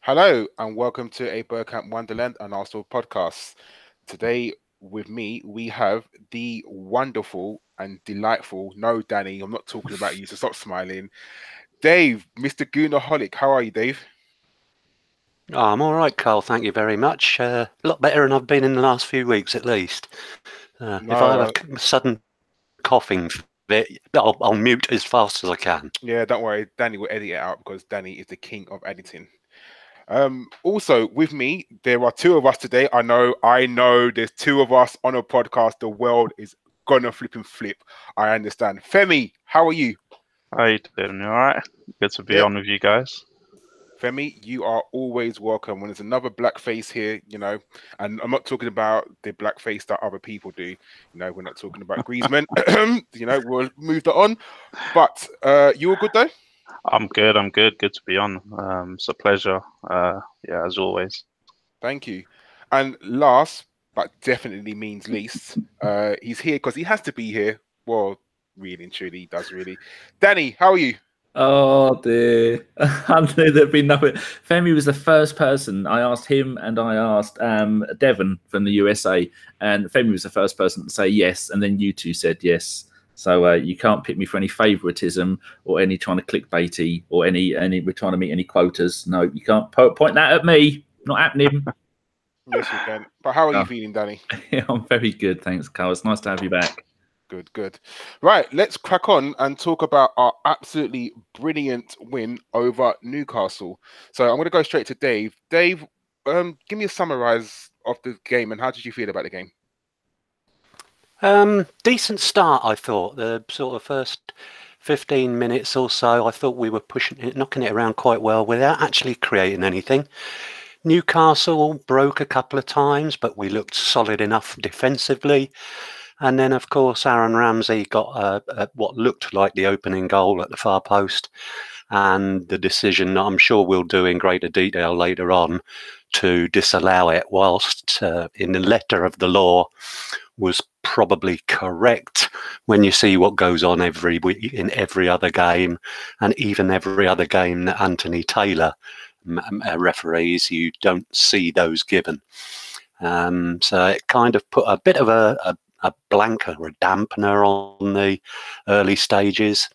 Hello and welcome to a Bergkamp Wonderland and Arsenal podcast. Today with me we have the wonderful and delightful, no Danny, I'm not talking about you, so stop smiling. Dave, Mr. Goonerholic, how are you, Dave? Oh, I'm all right, Karl. Thank you very much. A lot better than I've been in the last few weeks, at least. If I No, have a sudden coughing fit, I'll mute as fast as I can. yeah, don't worry, Danny will edit it out because Danny is the king of editing. Also with me, there are two of us today. I know there's two of us on a podcast. The world is gonna flip and flip. I understand. Femi, how are you? How you doing? You all right? Good to be Yeah, on with you guys. Femi, you are always welcome. When there's another black face here, and I'm not talking about the black face that other people do. We're not talking about Griezmann. We'll move that on. But you all good though? I'm good. I'm good. Good to be on. It's a pleasure. Yeah, as always. Thank you. And last, but definitely means least, he's here because he has to be here. Well, really and truly, he does really. Danny, how are you? Oh dear. I knew there'd be nothing. Femi was the first person. I asked him and I asked Devon from the USA, and Femi was the first person to say yes, and then you two said yes. So you can't pick me for any favouritism or any trying to clickbaity or any we're trying to meet any quotas. No, you can't point that at me. Not happening. Yes, you can. But how are you feeling, Danny? Yeah, I'm very good, thanks, Carl. It's nice to have you back. Good, good. Right, let's crack on and talk about our absolutely brilliant win over Newcastle. So I'm going to go straight to Dave. Dave, give me a summarise of the game and how did you feel about the game? Decent start, I thought. The sort of first 15 minutes or so, I thought we were pushing it, knocking it around quite well without actually creating anything. Newcastle broke a couple of times, but we looked solid enough defensively. And then, of course, Aaron Ramsey got what looked like the opening goal at the far post. And the decision, I'm sure we'll do in greater detail later on, to disallow it, whilst in the letter of the law, was probably correct when you see what goes on every week in every other game, and even every other game that Anthony Taylor referees, you don't see those given. So it kind of put a bit of a blanker or a dampener on the early stages.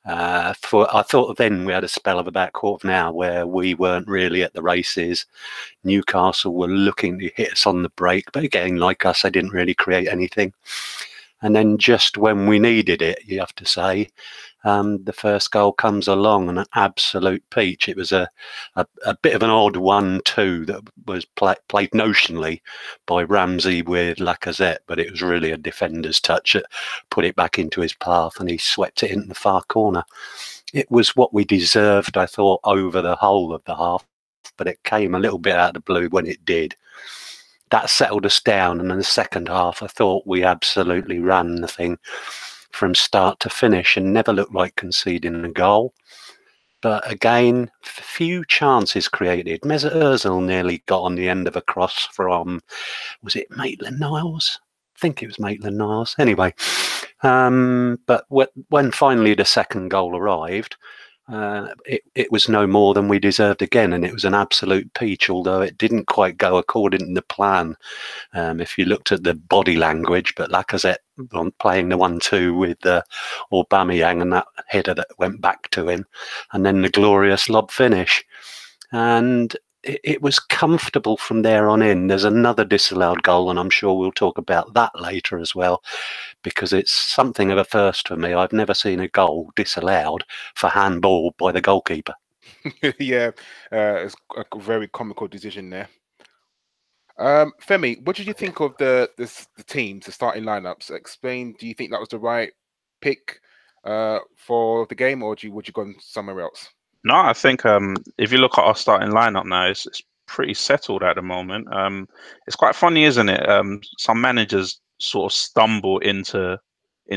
I thought then we had a spell of about a quarter of an hour where we weren't really at the races. Newcastle were looking to hit us on the break, but again, like us, they didn't really create anything. And then just when we needed it, you have to say, the first goal comes along, and an absolute peach. It was a bit of an odd 1-2 that was played notionally by Ramsey with Lacazette, but it was really a defender's touch that put it back into his path, and he swept it into the far corner. It was what we deserved, I thought, over the whole of the half, but it came a little bit out of the blue when it did. That settled us down, and in the second half, I thought we absolutely ran the thing from start to finish and never looked like conceding a goal. But again, few chances created. Mesut Ozil nearly got on the end of a cross from, was it Maitland-Niles? I think it was Maitland-Niles. Anyway, but when finally the second goal arrived, it was no more than we deserved again, and it was an absolute peach, although it didn't quite go according to the plan. If you looked at the body language, but Lacazette playing the 1-2 with Aubameyang, and that header that went back to him, and then the glorious lob finish. And it was comfortable from there on in. There's another disallowed goal, and I'm sure we'll talk about that later as well, because it's something of a first for me. I've never seen a goal disallowed for handball by the goalkeeper. Yeah, it's a very comical decision there. Femi, what did you think of the teams, the starting lineups? Explain. Do you think that was the right pick for the game, or would you go somewhere else? No, I think if you look at our starting lineup now, it's pretty settled at the moment. It's quite funny, isn't it? Some managers sort of stumble into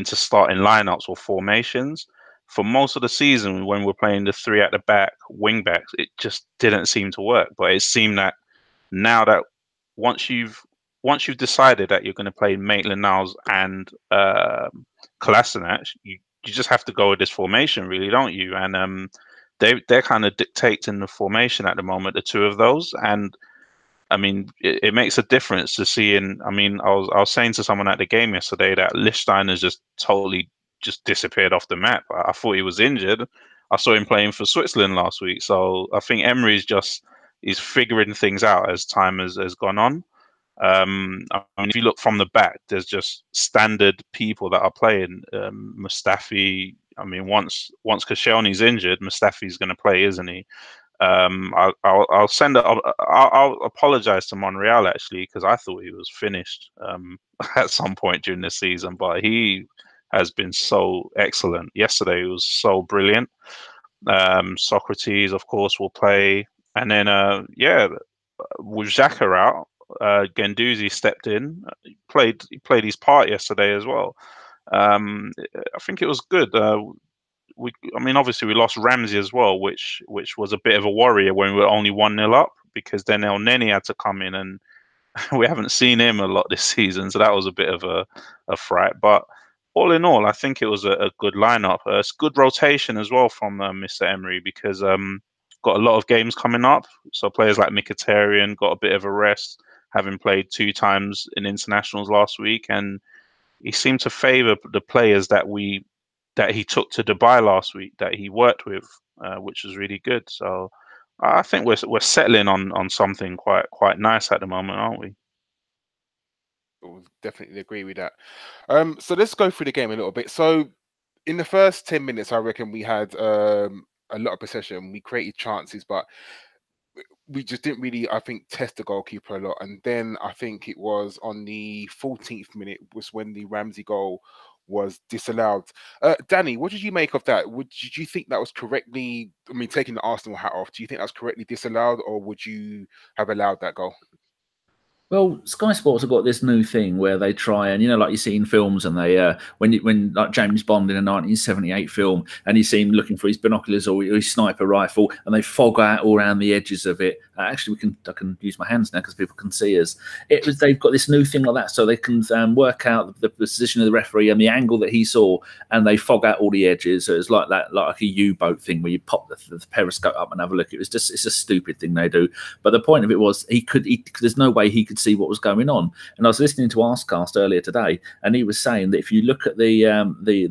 starting lineups or formations. For most of the season, when we're playing the three at the back wing backs, it just didn't seem to work. But it seemed that now that once you've decided that you're going to play Maitland-Niles and Kolasinac, you just have to go with this formation, really, don't you? And they're kind of dictating the formation at the moment, the two of those. And I mean, it makes a difference to seeing. I mean, I was saying to someone at the game yesterday that Lichtsteiner's just totally just disappeared off the map. I thought he was injured. I saw him playing for Switzerland last week. So I think Emery's he's figuring things out as time has gone on. I mean, if you look from the back, there's just standard people that are playing. Mustafi. I mean, once Koscielny's injured, Mustafi's going to play, isn't he? I'll send it. I'll apologize to Monreal actually, because I thought he was finished at some point during the season, but he has been so excellent. Yesterday he was so brilliant. Socrates, of course, will play, and then with Xhaka out, Guendouzi stepped in. He played his part yesterday as well. I think it was good. I mean, obviously we lost Ramsey as well, which was a bit of a worry when we were only 1-0 up, because then Elneny had to come in, and we haven't seen him a lot this season, so that was a bit of a fright. But all in all, I think it was a good lineup. It's good rotation as well from Mr. Emery, because got a lot of games coming up, so players like Mkhitaryan got a bit of a rest, having played 2 times in internationals last week, and he seemed to favour the players that he took to Dubai last week, that he worked with, which was really good. So I think we're settling on something quite nice at the moment, aren't we? We'll definitely agree with that. So let's go through the game a little bit. So in the first 10 minutes, I reckon we had a lot of possession. We created chances, but we just didn't really, I think, test the goalkeeper a lot. And then I think it was on the 14th minute was when the Ramsey goal was disallowed. Danny, what did you make of that? Did you think that was correctly, I mean, taking the Arsenal hat off, do you think that was correctly disallowed, or would you have allowed that goal? Well, Sky Sports have got this new thing where they try and, like you see in films, and they when like James Bond in a 1978 film, and you see him looking for his binoculars or his sniper rifle, and they fog out all around the edges of it. Actually, I can use my hands now because people can see us. They've got this new thing like that, so they can work out the position of the referee and the angle that he saw, and they fog out all the edges. So it's like that, like a U-boat thing where you pop the periscope up and have a look. It's a stupid thing they do. But the point of it was there's no way he could see what was going on. And I was listening to Arscast earlier today, and he was saying that if you look at the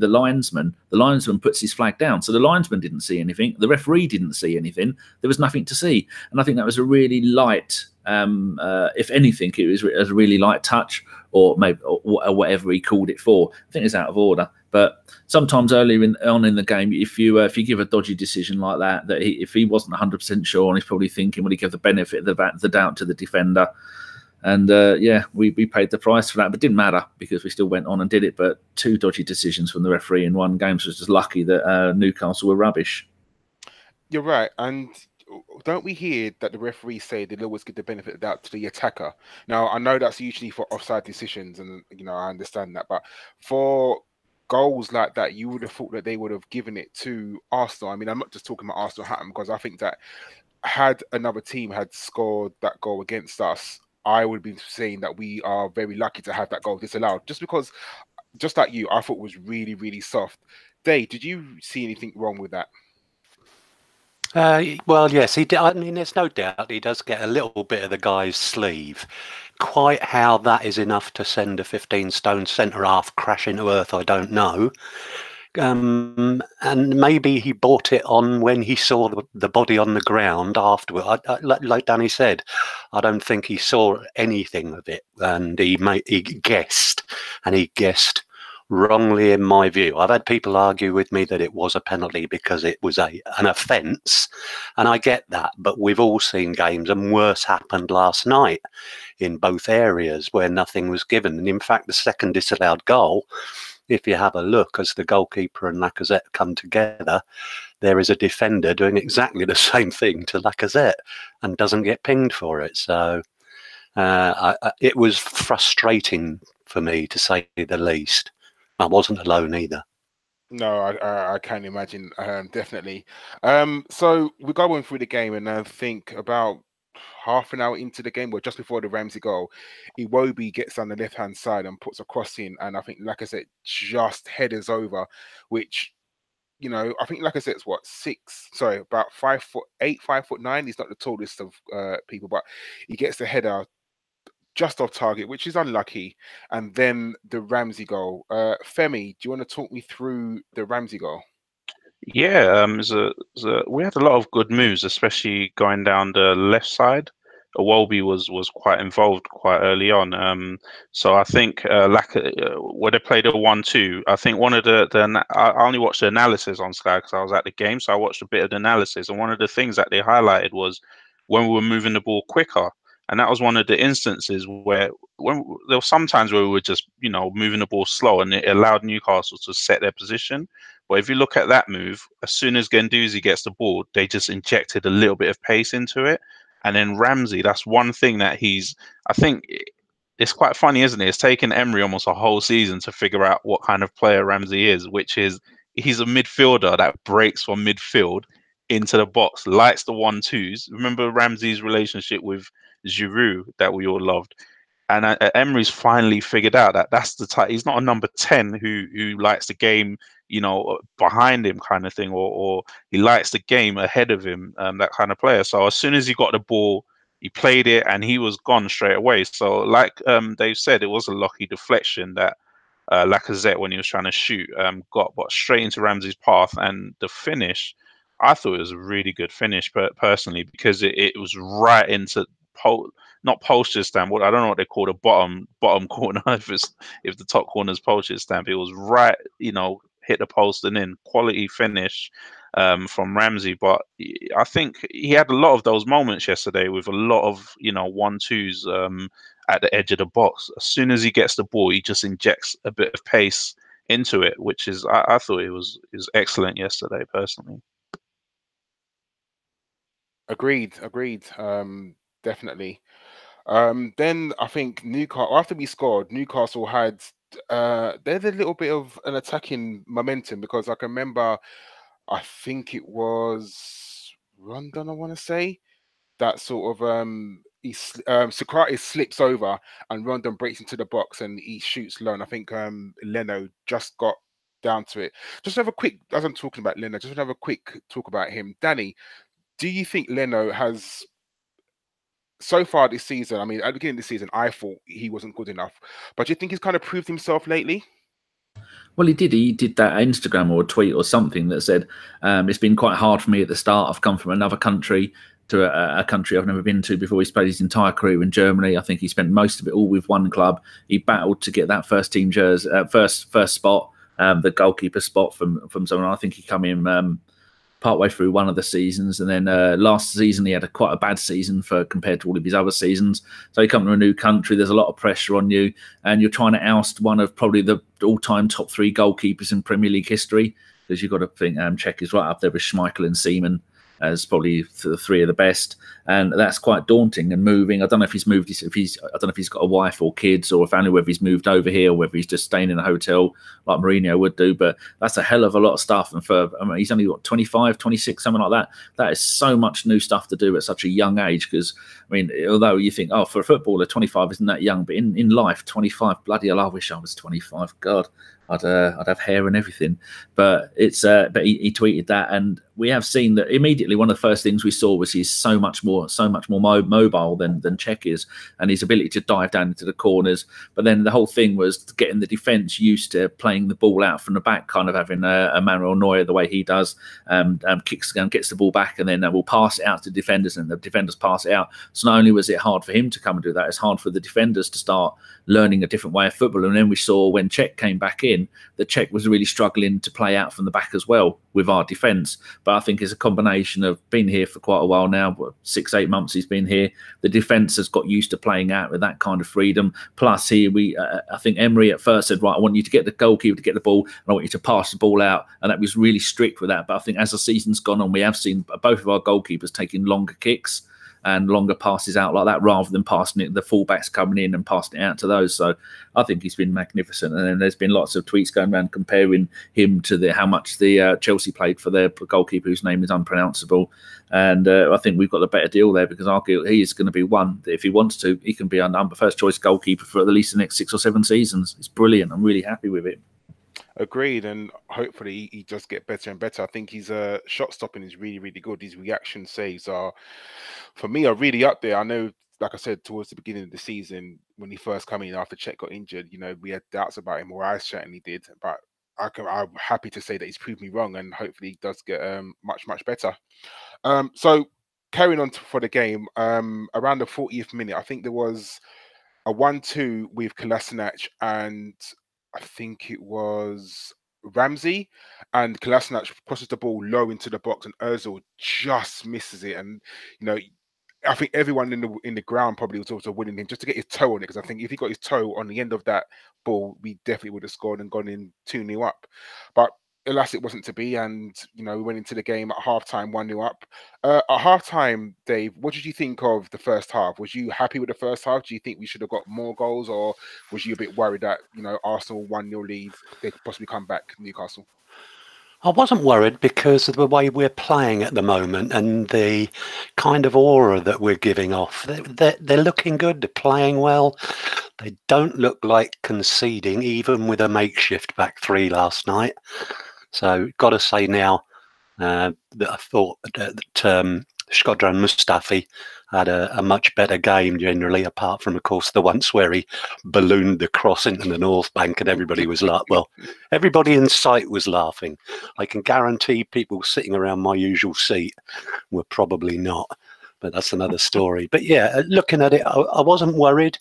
linesman, the linesman puts his flag down, so the linesman didn't see anything, the referee didn't see anything, there was nothing to see. And I think that was a really light, if anything, it was a really light touch, or maybe or whatever he called it for. I think it's out of order. But sometimes earlier on in the game, if you give a dodgy decision like that, if he wasn't 100% sure, and he's probably thinking, will he give the benefit of the doubt to the defender? And we paid the price for that, but it didn't matter because we still went on and did it. But 2 dodgy decisions from the referee in one game, so it's just lucky that Newcastle were rubbish. You're right. And don't we hear that the referees say they'll always give the benefit of the doubt to the attacker? Now, I know that's usually for offside decisions, and I understand that, but for goals like that, you would have thought that they would have given it to Arsenal. I mean, I'm not just talking about Arsenal Hatton, because I think that had another team had scored that goal against us, I would be saying that we are very lucky to have that goal disallowed, just because, just like you, I thought it was really, really soft. Dave, did you see anything wrong with that? Well, yes, he did. I mean, there's no doubt he does get a little bit of the guy's sleeve. Quite how that is enough to send a 15-stone centre-half crashing to earth, I don't know. And maybe he bought it on when he saw the body on the ground afterward. Like Danny said, I don't think he saw anything of it, and he guessed, and he guessed wrongly in my view. I've had people argue with me that it was a penalty because it was an offence, and I get that, but we've all seen games, and worse happened last night in both areas where nothing was given. And in fact, the second disallowed goal, if you have a look, as the goalkeeper and Lacazette come together, there is a defender doing exactly the same thing to Lacazette and doesn't get pinged for it. So it was frustrating for me, to say the least. I wasn't alone either. No, I can imagine, definitely. So we're going through the game, and I think about half an hour into the game, or just before the Ramsey goal, Iwobi gets on the left-hand side and puts a cross in, and I think Lacazette just headers over, which you know, I think Lacazette's what about 5'8", 5'9". He's not the tallest of people, but he gets the header just off target, which is unlucky. And then the Ramsey goal. Femi, do you want to talk me through the Ramsey goal? Yeah, we had a lot of good moves, especially going down the left side. Iwobi was quite involved quite early on. So I think where they played a 1-2, I think one of I only watched the analysis on Sky because I was at the game, so I watched a bit of the analysis, and one of the things that they highlighted was when we were moving the ball quicker, and that was one of the instances where there were some times where we were just moving the ball slow, and it allowed Newcastle to set their position. But if you look at that move, as soon as Guendouzi gets the ball, they just injected a little bit of pace into it. And then Ramsey, that's one thing that I think it's quite funny, isn't it? It's taken Emery almost a whole season to figure out what kind of player Ramsey is, which is he's a midfielder that breaks from midfield into the box, lights the 1-2s. Remember Ramsey's relationship with Giroud that we all loved? And Emery's finally figured out that that's the type. He's not a number 10 who likes the game, behind him kind of thing, or he likes the game ahead of him, that kind of player. So as soon as he got the ball, he played it and he was gone straight away. So like Dave said, it was a lucky deflection that Lacazette, when he was trying to shoot, got straight into Ramsey's path. And the finish, I thought it was a really good finish, personally, because it was right into not poacher stamp. I don't know what they call the bottom corner. If the top corner's poacher stamp, it was right. Hit the post and in. Quality finish from Ramsey. But I think he had a lot of those moments yesterday with a lot of 1-2s at the edge of the box. As soon as he gets the ball, he just injects a bit of pace into it, which is I thought it was excellent yesterday, personally. Agreed. Definitely. Then I think Newcastle, after we scored, Newcastle had there's a little bit of an attacking momentum, because I can remember, I think it was Rondon, I want to say, that sort of Socrates slips over and Rondon breaks into the box and he shoots low. And I think Leno just got down to it. Just have a quick, as I'm talking about Leno, just have a quick talk about him. Danny, do you think Leno has, so far this season, I mean, at the beginning of the season, I thought he wasn't good enough, but do you think he's kind of proved himself lately? Well, he did. He did that Instagram or a tweet or something that said, it's been quite hard for me at the start. I've come from another country to a country I've never been to before. He's played his entire career in Germany. I think he spent most of it all with one club. He battled to get that first team jersey, first spot, the goalkeeper spot from someone. I think he come in partway through one of the seasons, and then last season he had quite a bad season compared to all of his other seasons. So you come to a new country, there's a lot of pressure on you, and you're trying to oust one of probably the all-time top 3 goalkeepers in Premier League history, because you've got to think Cech is right up there with Schmeichel and Seaman as probably the 3 of the best, and that's quite daunting and moving. I don't know if he's moved. I don't know if he's got a wife or kids or a family, whether he's moved over here or whether he's just staying in a hotel like Mourinho would do. But that's a hell of a lot of stuff. And he's only got 25, 26, something like that. That is so much new stuff to do at such a young age. Because I mean, although you think, oh, for a footballer, 25 isn't that young, but in life, 25, bloody hell, I wish I was 25. God. I'd have hair and everything, but it's but he tweeted that, and we have seen that immediately. One of the first things we saw was he's so much more mobile than Cech is, and his ability to dive down into the corners. But then the whole thing was getting the defence used to playing the ball out from the back, kind of having a Manuel Neuer the way he does, kicks and gets the ball back, and then will pass it out to defenders, and the defenders pass it out. So not only was it hard for him to come and do that, it's hard for the defenders to start learning a different way of football. And then we saw when Cech came back in, that Cech was really struggling to play out from the back as well with our defence. But I think it's a combination of being here for quite a while now, 6-8 months he's been here. The defence has got used to playing out with that kind of freedom. Plus, I think Emery at first said, right, I want you to get the goalkeeper to get the ball, and I want you to pass the ball out. And that was really strict with that. But I think as the season's gone on, we have seen both of our goalkeepers taking longer kicks and longer passes out like that, rather than passing it, the fullbacks coming in and passing it out to those. So I think he's been magnificent. And then there's been lots of tweets going around comparing him to how much the Chelsea paid for their goalkeeper, whose name is unpronounceable. And I think we've got a better deal there, because arguably he is going to be one that if he wants to, he can be our first choice goalkeeper for at least the next 6 or 7 seasons. It's brilliant. I'm really happy with it. Agreed, and hopefully he does get better and better. I think his shot stopping is really, really good. His reaction saves are, for me, are really up there. I know, like I said, towards the beginning of the season when he first came in after Cech got injured, we had doubts about him, or I certainly did. But I'm happy to say that he's proved me wrong, and hopefully he does get much, much better. So carrying on for the game, around the 40th minute, I think there was a 1-2 with Kolasinac and I think it was Ramsey, and Kolasinac crosses the ball low into the box and Ozil just misses it. And you know, I think everyone in the ground probably was also winning him just to get his toe on it, because I think if he got his toe on the end of that ball, we definitely would have scored and gone in 2-0 up. But alas, it wasn't to be, and we went into the game at halftime 1-0 up. At halftime, Dave, what did you think of the first half? Was you happy with the first half? Do you think we should have got more goals, or was you a bit worried that Arsenal 1-0 lead, they could possibly come back, Newcastle? I wasn't worried because of the way we're playing at the moment and the kind of aura that we're giving off. They're looking good. They're playing well. They don't look like conceding, even with a makeshift back three last night. So, got to say now that I thought that Shkodran Mustafi had a much better game generally, apart from, of course, the once where he ballooned the cross into the North Bank and everybody was everybody in sight was laughing. I can guarantee people sitting around my usual seat were probably not, but that's another story. But yeah, looking at it, I wasn't worried.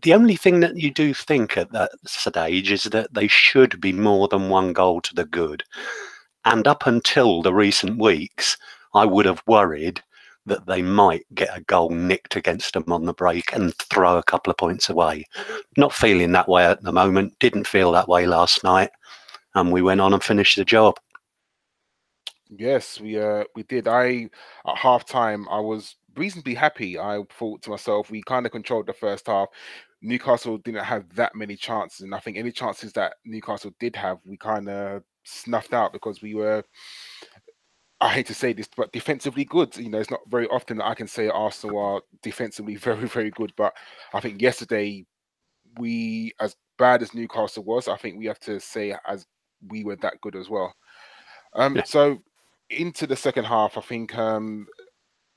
The only thing that you do think at that stage is that they should be more than one goal to the good. And up until the recent weeks, I would have worried that they might get a goal nicked against them on the break and throw a couple of points away. Not feeling that way at the moment. Didn't feel that way last night. And we went on and finished the job. Yes, we did. At halftime, I was reasonably happy. I thought to myself, we kind of controlled the first half. Newcastle didn't have that many chances, and I think any chances that Newcastle did have, we kind of snuffed out because we were, I hate to say this, but defensively good. It's not very often that I can say Arsenal are defensively very, very good. But I think yesterday, as bad as Newcastle was, I think we have to say as we were that good as well. So into the second half, I think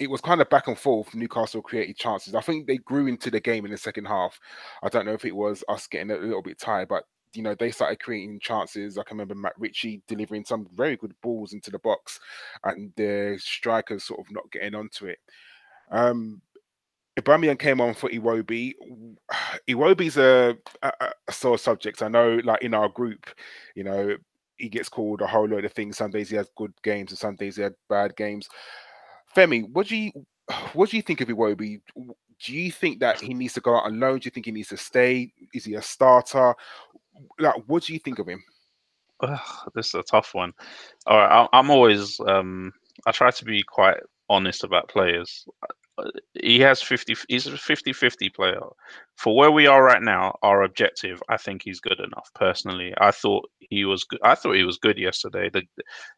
it was kind of back and forth. Newcastle created chances. I think they grew into the game in the second half. I don't know if it was us getting a little bit tired, but they started creating chances. I can remember Matt Ritchie delivering some very good balls into the box, and the strikers sort of not getting onto it. Aubameyang came on for Iwobi. Iwobi's a sore subject. I know, like in our group, he gets called a whole load of things. Some days he has good games, and some days he had bad games. Femi, what do you think of Iwobi? Do you think that he needs to go out on loan? Do you think he needs to stay? Is he a starter? Like, what do you think of him? This is a tough one. All right, I'm always I try to be quite honest about players. He's a 50-50 player. For where we are right now, our objective, I think he's good enough. Personally, I thought he was good. I thought he was good yesterday.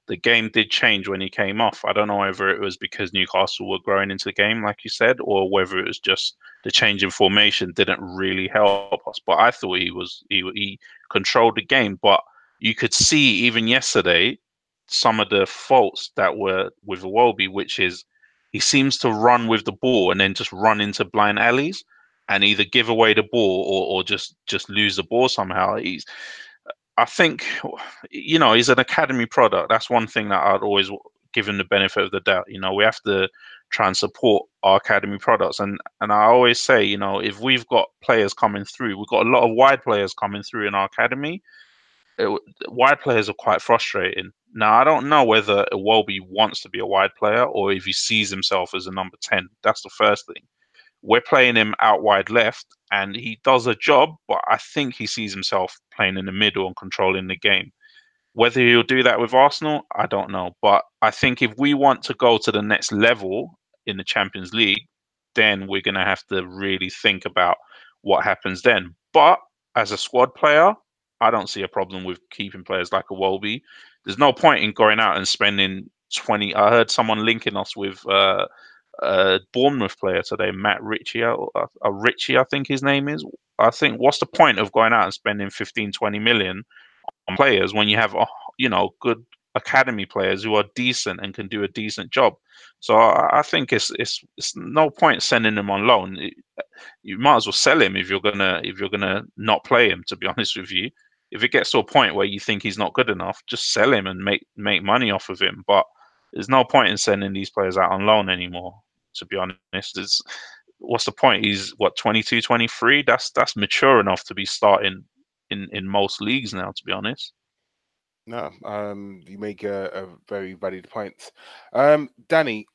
The game did change when he came off. I don't know whether it was because Newcastle were growing into the game, like you said, or whether it was just the change in formation didn't really help us. But I thought he controlled the game. But you could see even yesterday some of the faults that were with Iwobi, which is he seems to run with the ball and then just run into blind alleys and either give away the ball or just lose the ball somehow. I think, he's an academy product. That's one thing that I'd always give him the benefit of the doubt. We have to try and support our academy products. And I always say, if we've got players coming through, we've got a lot of wide players coming through in our academy. Wide players are quite frustrating. Now, I don't know whether Iwobi wants to be a wide player or if he sees himself as a number 10. That's the first thing. We're playing him out wide left, and he does a job, but I think he sees himself playing in the middle and controlling the game. Whether he'll do that with Arsenal, I don't know. But I think if we want to go to the next level in the Champions League, then we're going to have to really think about what happens then. But as a squad player, I don't see a problem with keeping players like Iwobi. There's no point in going out and spending 20. I heard someone linking us with a Bournemouth player today, Matt Ritchie. Ritchie, I think his name is. I think what's the point of going out and spending 15, 20 million on players when you have, good academy players who are decent and can do a decent job? So I think it's no point sending them on loan. You might as well sell him if you're gonna not play him. To be honest with you, if it gets to a point where you think he's not good enough, just sell him and make money off of him. But there's no point in sending these players out on loan anymore. To be honest, what's the point? He's 22, 23. That's mature enough to be starting in most leagues now. To be honest. No, you make a very valid point. Danny,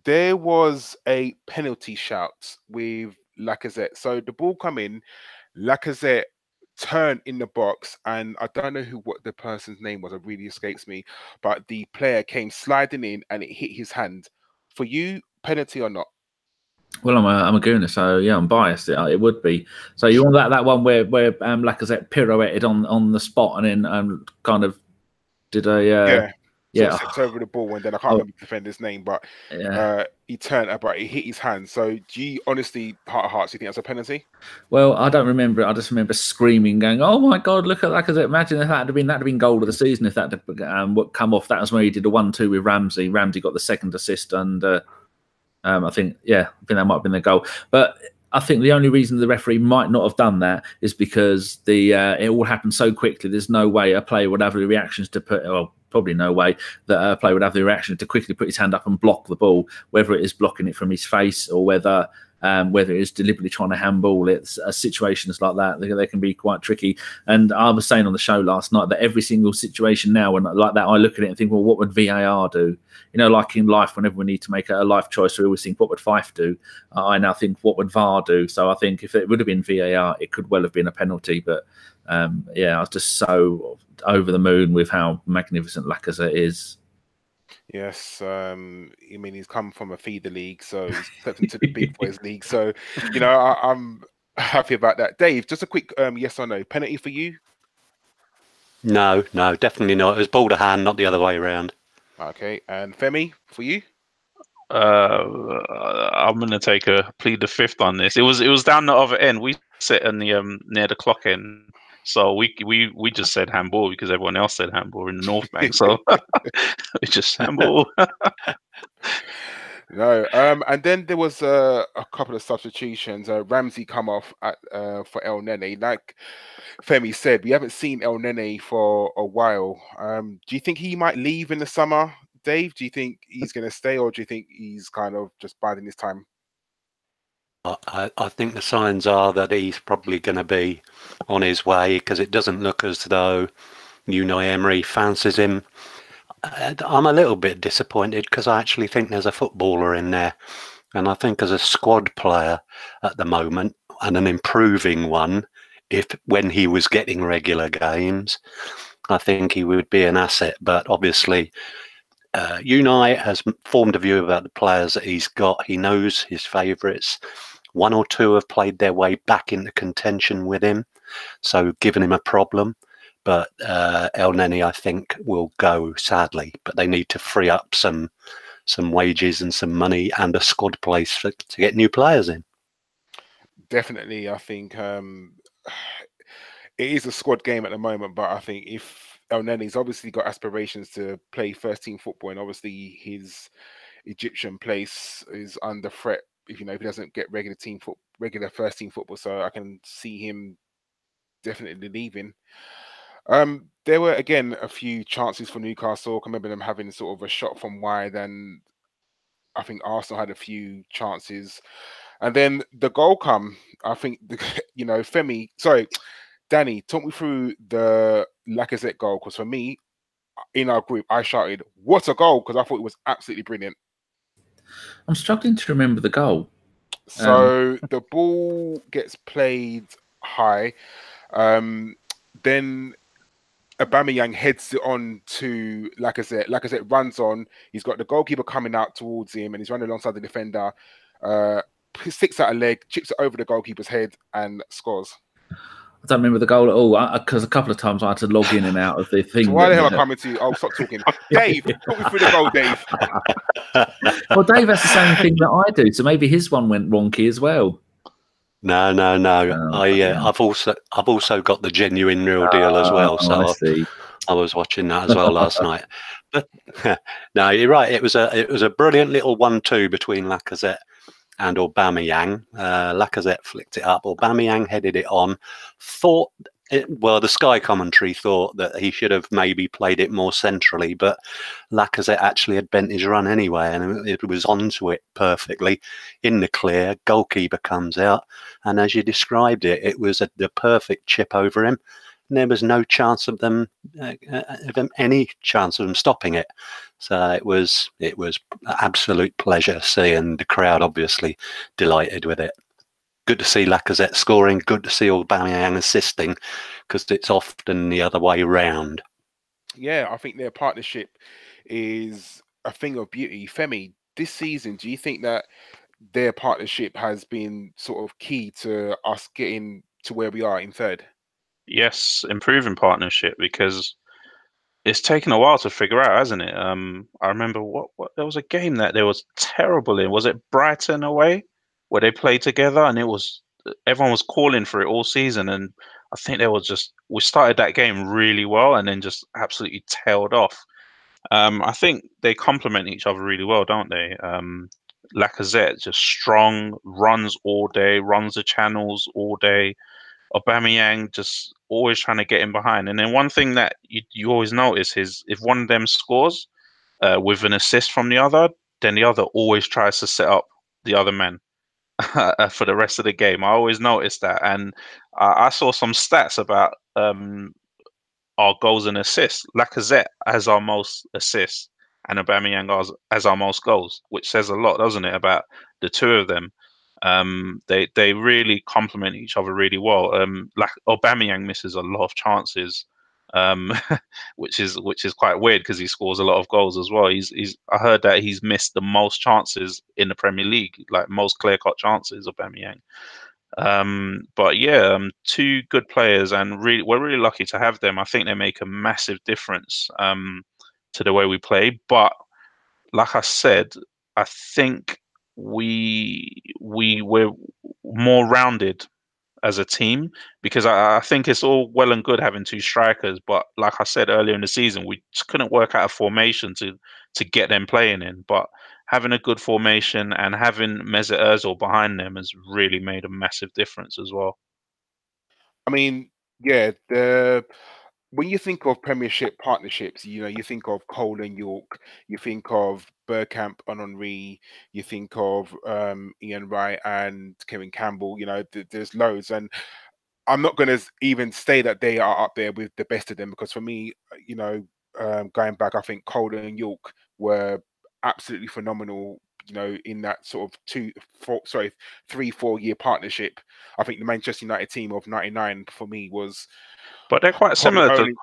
there was a penalty shout with Lacazette. So the ball come in, Lacazette turned in the box, and I don't know what the person's name was. It really escapes me. But the player came sliding in, and it hit his hand. For you, penalty or not? Well, I'm a Gooner, so yeah, I'm biased. It would be. So you want that one where Lacazette pirouetted on the spot and then kind of did a stepped over the ball, and then I can't remember the defender's name, but he turned up, but he hit his hand. So do you honestly, heart of hearts, do you think that's a penalty? Well, I don't remember it. I just remember screaming, going, "Oh my God, look at Lacazette! Imagine if that'd have been goal of the season if that had come off." That was where he did a 1-2 with Ramsey. Ramsey got the second assist, and I think that might have been the goal. But I think the only reason the referee might not have done that is because it all happened so quickly. There's no way a player would have the reactions to probably no way that a player would have the reaction to quickly put his hand up and block the ball, whether it is blocking it from his face or whether it is deliberately trying to handball. It's situations like that. They can be quite tricky. And I was saying on the show last night that every single situation now, when like that, I look at it and think, well, what would VAR do? Like in life, whenever we need to make a life choice, we always think, what would Fife do? I now think, what would VAR do? So I think if it would have been VAR, it could well have been a penalty. But I was just so over the moon with how magnificent Lacazette is. Yes, he's come from a feeder league, so he's stepped into the big boys league. So, I'm happy about that. Dave, just a quick yes or no penalty for you? No, definitely not. It was ball to hand, not the other way around. Okay, and Femi, for you? I'm gonna plead the fifth on this. It was down the other end. We sit in the near the clock end. So we just said handball because everyone else said handball in the North Bank. So it's just handball. No, and then there was a couple of substitutions. Ramsey come off for Elneny. Like Femi said, we haven't seen Elneny for a while. Do you think he might leave in the summer, Dave? Do you think he's going to stay, or do you think he's kind of just biding his time? I think the signs are that he's probably going to be on his way, because it doesn't look as though Emery fancies him. I'm a little bit disappointed because I actually think there's a footballer in there, and I think as a squad player at the moment, and an improving one, when he was getting regular games, I think he would be an asset. But obviously Unai has formed a view about the players that he's got. He knows his favourites. One or two have played their way back into contention with him, so given him a problem. But Elneny, I think, will go, sadly. But they need to free up some wages and some money and a squad place to get new players in. Definitely, I think it is a squad game at the moment. But I think if Elneny's obviously got aspirations to play first-team football, and obviously his Egyptian place is under threat if he doesn't get regular first-team football. So I can see him definitely leaving. There were again a few chances for Newcastle. I remember them having sort of a shot from wide, and I think Arsenal had a few chances. And then the goal come. I think Danny, talk me through the Lacazette goal, because for me, in our group, I shouted, "What a goal!" because I thought it was absolutely brilliant. I'm struggling to remember the goal. So the ball gets played high. Then Aubameyang heads it on to Lacazette. Lacazette runs on. He's got the goalkeeper coming out towards him, and he's running alongside the defender. Sticks out a leg, chips it over the goalkeeper's head, and scores. I don't remember the goal at all, because a couple of times I had to log in and out of the thing. So why the hell am I coming to you? Oh, stop talking. Dave, talk me through the goal, Dave. Well, Dave has the same thing that I do, so maybe his one went wonky as well. No, no, no. Oh, yeah. I've also got the genuine real deal as well. I So see. I was watching that as well last night. But no, you're right. It was a brilliant little 1-2 between Lacazette and Aubameyang. Lacazette flicked it up. Aubameyang headed it on. The Sky commentary thought that he should have maybe played it more centrally, but Lacazette actually had bent his run anyway, and it was onto it perfectly in the clear. Goalkeeper comes out, and as you described it, it was the perfect chip over him. And there was no chance of them, any chance of them stopping it. So it was an absolute pleasure seeing the crowd obviously delighted with it. Good to see Lacazette scoring. Good to see Aubameyang assisting, because it's often the other way round. Yeah, I think their partnership is a thing of beauty. Femi, this season, do you think that their partnership has been sort of key to us getting to where we are in third? Yes, improving partnership, because it's taken a while to figure out, hasn't it? I remember what there was a game that they was terrible in. Was it Brighton away where they played together, and everyone was calling for it all season, and I think we started that game really well and then just absolutely tailed off. I think they complement each other really well, don't they? Lacazette just strong, runs all day, runs the channels all day. Aubameyang just always trying to get in behind. And then one thing that you always notice is if one of them scores with an assist from the other, then the other always tries to set up the other man for the rest of the game. I always notice that. And I saw some stats about our goals and assists. Lacazette has our most assists and Aubameyang has our most goals, which says a lot, doesn't it, about the two of them. They really complement each other really well. Aubameyang misses a lot of chances, which is quite weird because he scores a lot of goals as well. I heard that he's missed the most chances in the Premier League, like most clear-cut chances, Aubameyang. But yeah, two good players, and we're really lucky to have them. I think they make a massive difference to the way we play. But like I said, I think we're more rounded as a team, because I think it's all well and good having two strikers, but like I said earlier in the season, we just couldn't work out a formation to get them playing in. But having a good formation and having Mesut Ozil behind them has really made a massive difference as well. I mean, yeah, when you think of Premiership partnerships, you think of Cole and York, you think of Bergkamp and Henry, you think of Ian Wright and Kevin Campbell. There's loads, and I'm not going to even say that they are up there with the best of them, because for me, going back, I think Cole and York were absolutely phenomenal. In that sort of 3-4 year partnership. I think the Manchester United team of '99 for me was. But they're quite similar to.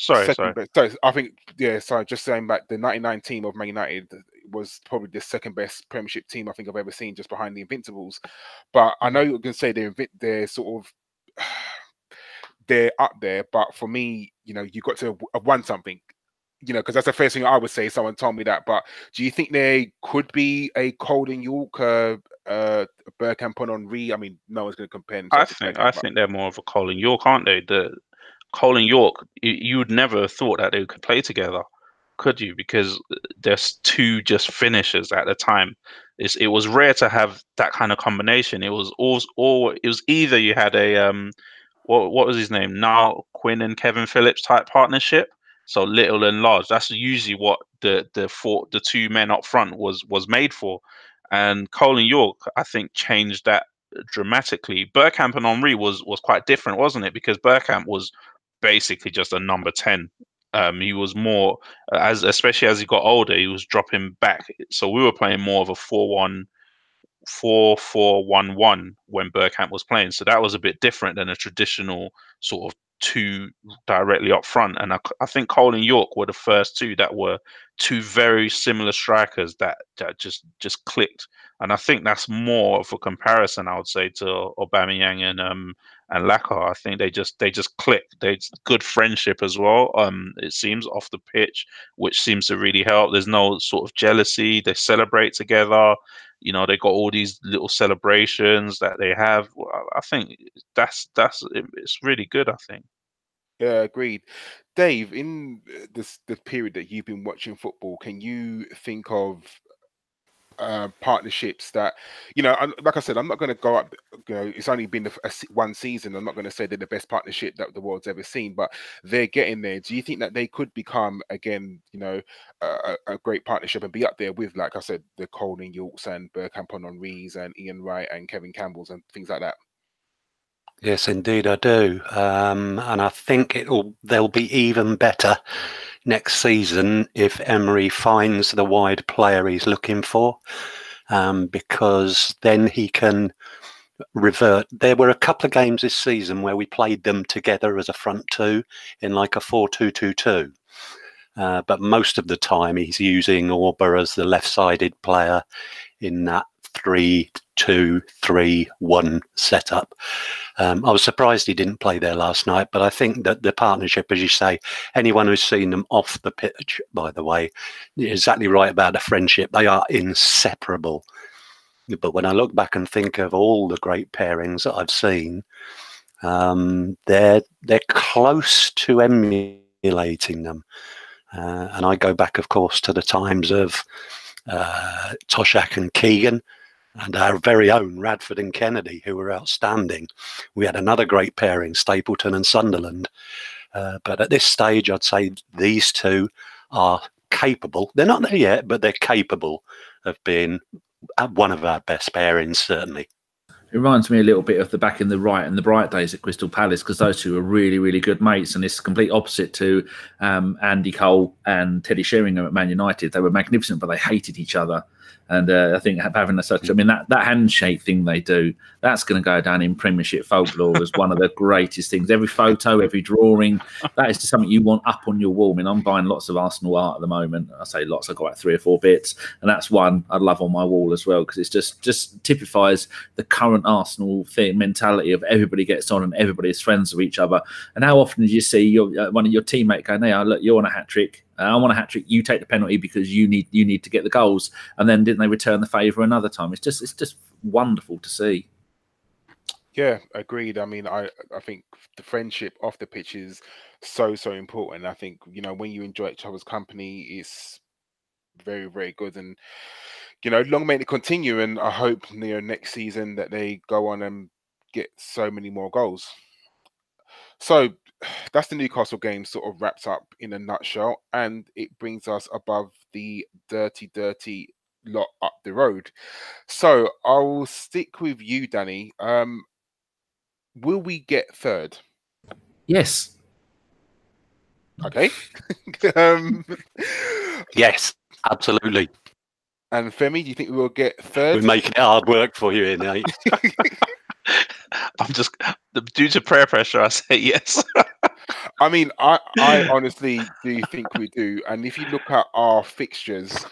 Sorry. Best. So I think, yeah. So just saying back, the '99 team of Man United was probably the second best Premiership team I think I've ever seen, just behind the Invincibles. But I know you're going to say they're sort of they're up there. But for me, you got to have won something. Because that's the first thing I would say. Someone told me that. But do you think they could be a Cole and York, Bergkamp and Henry? I mean, no one's going to compare them. I think they're more of a Cole and York, aren't they? The Cole and York, you would never have thought that they could play together, could you? Because there's two just finishers at the time. It was rare to have that kind of combination. It was either you had a what was his name? Niall Quinn and Kevin Phillips type partnership. So little and large. That's usually what the two men up front was made for. And Cole and York, I think, changed that dramatically. Bergkamp and Henry was quite different, wasn't it? Because Bergkamp was basically just a number 10. He was more, especially as he got older, he was dropping back. So we were playing more of a 4-4-1-1 when Bergkamp was playing. So that was a bit different than a traditional sort of two directly up front. And I think Cole and York were the first two that were two very similar strikers that just clicked. And I think that's more of a comparison, I would say, to Aubameyang and Lacazette. I think they just clicked. They good friendship as well. It seems off the pitch, which seems to really help. There's no sort of jealousy. They celebrate together. You know, they got all these little celebrations that they have. Well, I think it's really good, I think. Yeah, agreed. Dave, in the period that you've been watching football, can you think of partnerships that, like I said, I'm not going to go up, it's only been one season. I'm not going to say they're the best partnership that the world's ever seen, but they're getting there. Do you think that they could become again, a great partnership and be up there with, like I said, the Cole and Yorks and Bergkamp Wonderland and Ian Wright and Kevin Campbell's and things like that? Yes, indeed, I do, and I think they'll be even better next season if Emery finds the wide player he's looking for, because then he can revert. There were a couple of games this season where we played them together as a front two in like a 4-2-2-2, but most of the time he's using Auba as the left-sided player in that 3-2-3-1 setup. I was surprised he didn't play there last night, but I think that the partnership, as you say, anyone who's seen them off the pitch, by the way, you're exactly right about the friendship. They are inseparable. But when I look back and think of all the great pairings that I've seen, they're close to emulating them. And I go back, of course, to the times of Toshak and Keegan, and our very own Radford and Kennedy, who were outstanding. We had another great pairing, Stapleton and Sunderland. But at this stage, I'd say these two are capable. They're not there yet, but they're capable of being one of our best pairings, certainly. It reminds me a little bit of the back in the right and the bright days at Crystal Palace, because those two were really, really good mates. And it's complete opposite to Andy Cole and Teddy Sheringham at Man United. They were magnificent, but they hated each other. And I think having that handshake thing they do, that's going to go down in Premiership folklore as one of the greatest things. Every photo, every drawing, that is just something you want up on your wall. I mean, I'm buying lots of Arsenal art at the moment. I say lots, I've got like 3 or 4 bits, and that's one I'd love on my wall as well, because it's just typifies the current Arsenal mentality of everybody gets on and everybody is friends with each other. And how often do you see one of your teammates going, "Hey, look, you're on a hat trick. I want a hat trick. You take the penalty because you need to get the goals." And then didn't they return the favour another time? It's just wonderful to see. Yeah, agreed. I mean, I think the friendship off the pitch is so important. I think when you enjoy each other's company, it's very, very good. And long may it continue. And I hope next season that they go on and get so many more goals. So that's the Newcastle game sort of wrapped up in a nutshell, and it brings us above the dirty lot up the road. So I'll stick with you, Danny. Will we get third? Yes. Okay. Yes, absolutely. And Femi, do you think we will get third? We're making it hard work for you here, Nate. I'm just, due to prayer pressure, I say yes. I mean, I honestly do think we do. And if you look at our fixtures,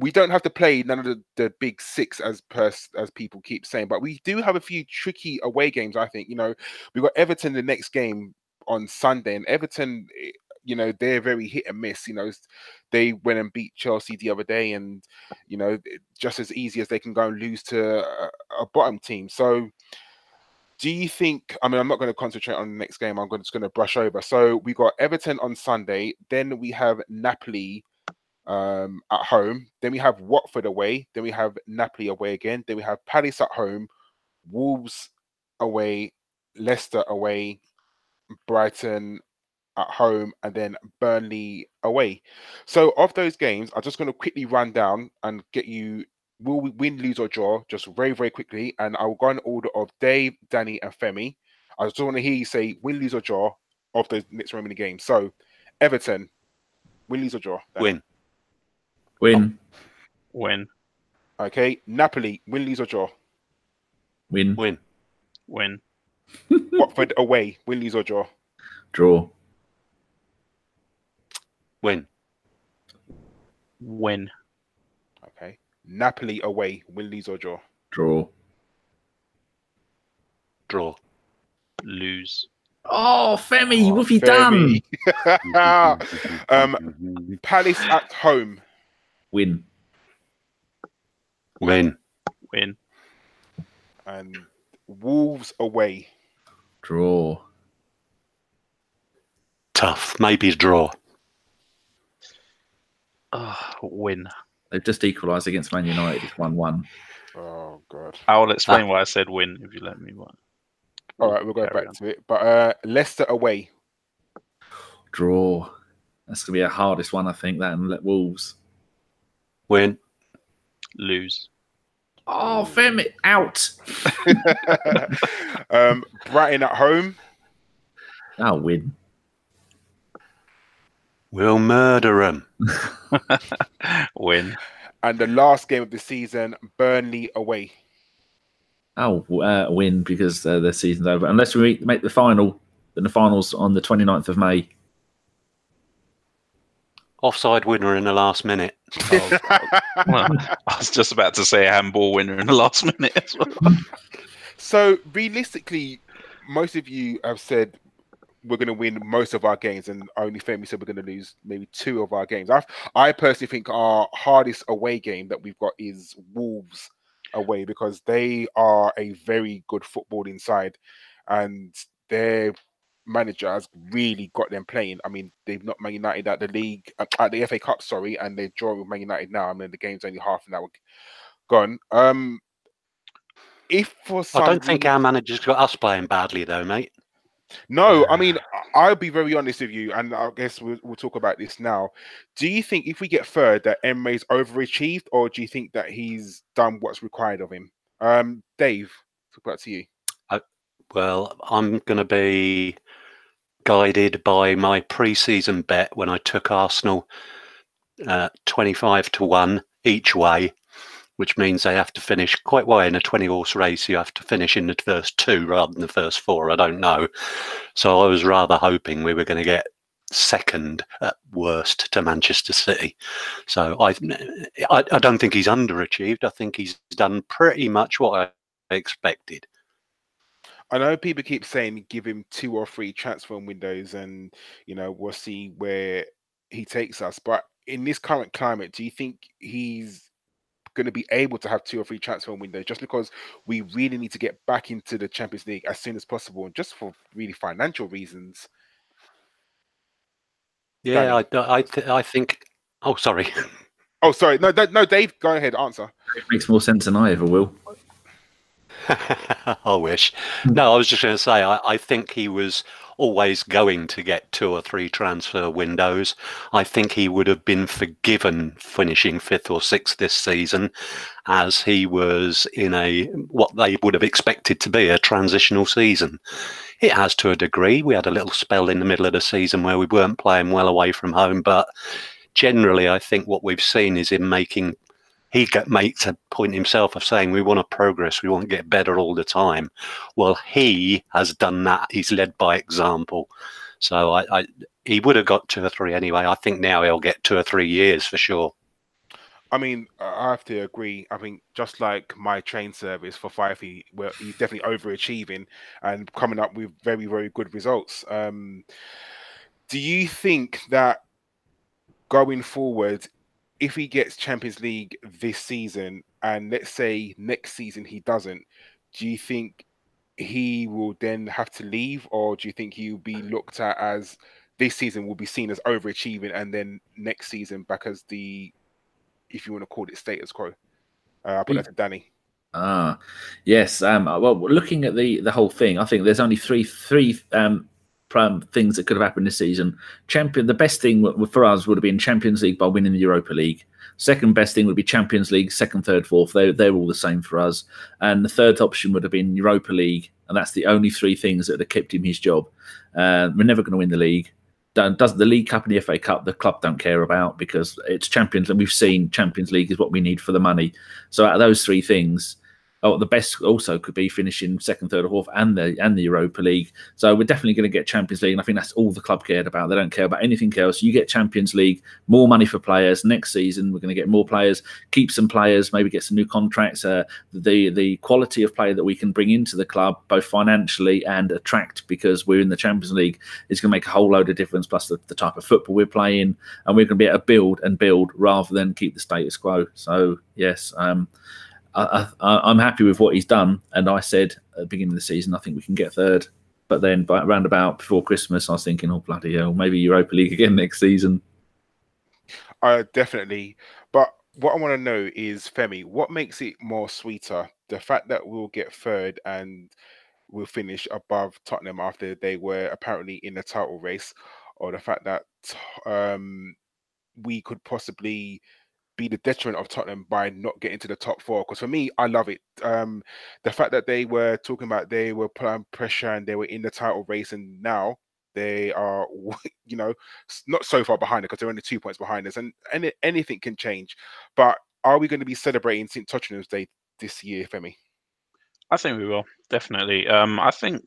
we don't have to play none of the big 6 as people keep saying, but we do have a few tricky away games. I think we've got Everton the next game on Sunday, and Everton, they're very hit and miss. They went and beat Chelsea the other day, and just as easy as they can go and lose to a bottom team. So do you think, I mean, I'm not going to concentrate on the next game, I'm just going to brush over. So we got Everton on Sunday, then we have Napoli at home, then we have Watford away, then we have Napoli away again, then we have Palace at home, Wolves away, Leicester away, Brighton at home, and then Burnley away. So of those games, I'm just going to quickly run down and get you, will we win, lose or draw, just very, very quickly. And I'll go in order of Dave, Danny and Femi. I just want to hear you say win, lose or draw of the next remaining games. So Everton, win, lose or draw? Danny. Win. Win. Okay. Napoli, win, lose or draw? Win. Win. Win. Watford away, win, lose or draw? Draw. Win. Win. Okay. Napoli away, win, lose or draw? Draw. Draw. Lose. Oh, Femi, what have you done? Palace at home. Win. Win. Win. And Wolves away. Draw. Tough. Maybe a draw. Win. They've just equalised against Man United. It's 1-1. Oh God. I will explain why I said win if you let me. All right, we'll go Carry back on. to it. But Leicester away. Draw. That's going to be the hardest one, I think, that and let Wolves. Win. Lose. Oh, Femi, out. Brighton at home. I'll win. We'll murder them. Win. And the last game of the season, Burnley away. I'll win because the season's over. Unless we make the final, then the final's on the 29th of May. Offside winner in the last minute. Well, I was just about to say a handball winner in the last minute as well. So realistically, most of you have said we're going to win most of our games, and only Femi said we're going to lose maybe 2 of our games. I personally think our hardest away game that we've got is Wolves away, because they are a very good footballing side, and their manager has really got them playing. I mean, they've knocked Man United out the league, at the FA Cup, sorry, and they're drawing with Man United now. I mean, the game's only half an hour gone. If for some I don't think our manager's got us playing badly, though, mate. No, I mean, I'll be very honest with you, and I guess we'll talk about this now. Do you think if we get third that Emery's overachieved, or do you think that he's done what's required of him? Dave, talk back to you. Well, I'm going to be guided by my pre-season bet when I took Arsenal 25-1 each way, which means they have to finish quite well in a 20-horse race. You have to finish in the first 2 rather than the first 4. I don't know. So I was rather hoping we were going to get second at worst to Manchester City. So I don't think he's underachieved. I think he's done pretty much what I expected. I know people keep saying give him 2 or 3 transfer windows, and we'll see where he takes us. But in this current climate, do you think he's going to be able to have 2 or 3 transfer windows, just because we really need to get back into the Champions League as soon as possible, and just for really financial reasons? Yeah, I think. Oh, sorry. Oh, sorry. No, Dave, go ahead. Answer. It makes more sense than I ever will. I wish. No, I was just going to say, I think he was always going to get 2 or 3 transfer windows. I think he would have been forgiven finishing 5th or 6th this season, as he was in what they would have expected to be a transitional season. It has to a degree. We had a little spell in the middle of the season where we weren't playing well away from home, but generally I think what we've seen is him makes a point himself of saying we want to progress, we want to get better all the time. Well, he has done that. He's led by example. So he would have got 2 or 3 anyway. I think now he'll get 2 or 3 years for sure. I mean, I have to agree. I think just like my train service for Fifey, where he's definitely overachieving and coming up with very, very good results. Do you think that going forward, if he gets Champions League this season, and let's say next season he doesn't, do you think he will then have to leave, or do you think he'll be looked at as this season will be seen as overachieving, and then next season back as the, if you want to call it, status quo? I'll put that to Danny. Yes. Well, looking at the whole thing, I think there's only three things that could have happened this season. The best thing for us would have been Champions League by winning the Europa League. Second best thing would be Champions League, 2nd, 3rd, 4th. They're all the same for us. And the third option would have been Europa League, and that's the only 3 things that have kept him his job. We're never going to win the league. Does the League Cup and the FA Cup, the club don't care about, because it's Champions, and we've seen Champions League is what we need for the money. So out of those 3 things, the best also could be finishing 2nd, 3rd, or 4th, and the Europa League. So we're definitely going to get Champions League, and I think that's all the club cared about. They don't care about anything else. You get Champions League, more money for players. Next season, we're going to get more players, keep some players, maybe get some new contracts. The quality of player that we can bring into the club, both financially and attract, because we're in the Champions League, is going to make a whole load of difference, plus the type of football we're playing, and we're going to be able to build rather than keep the status quo. So, yes, I'm happy with what he's done. And I said at the beginning of the season, I think we can get third. But then round about before Christmas, I was thinking, oh, bloody hell, maybe Europa League again next season. Definitely. But what I want to know is, Femi, what makes it more sweeter? The fact that we'll get third and we'll finish above Tottenham after they were apparently in the title race, or the fact that we could possibly be the detriment of Tottenham by not getting to the top four? Because for me, I love it. The fact that they were talking about they were putting pressure and they were in the title race, and now they are, not so far behind it because they're only 2 points behind us, and anything can change. But are we going to be celebrating St. Tottenham's Day this year, Femi? I think we will, definitely. I think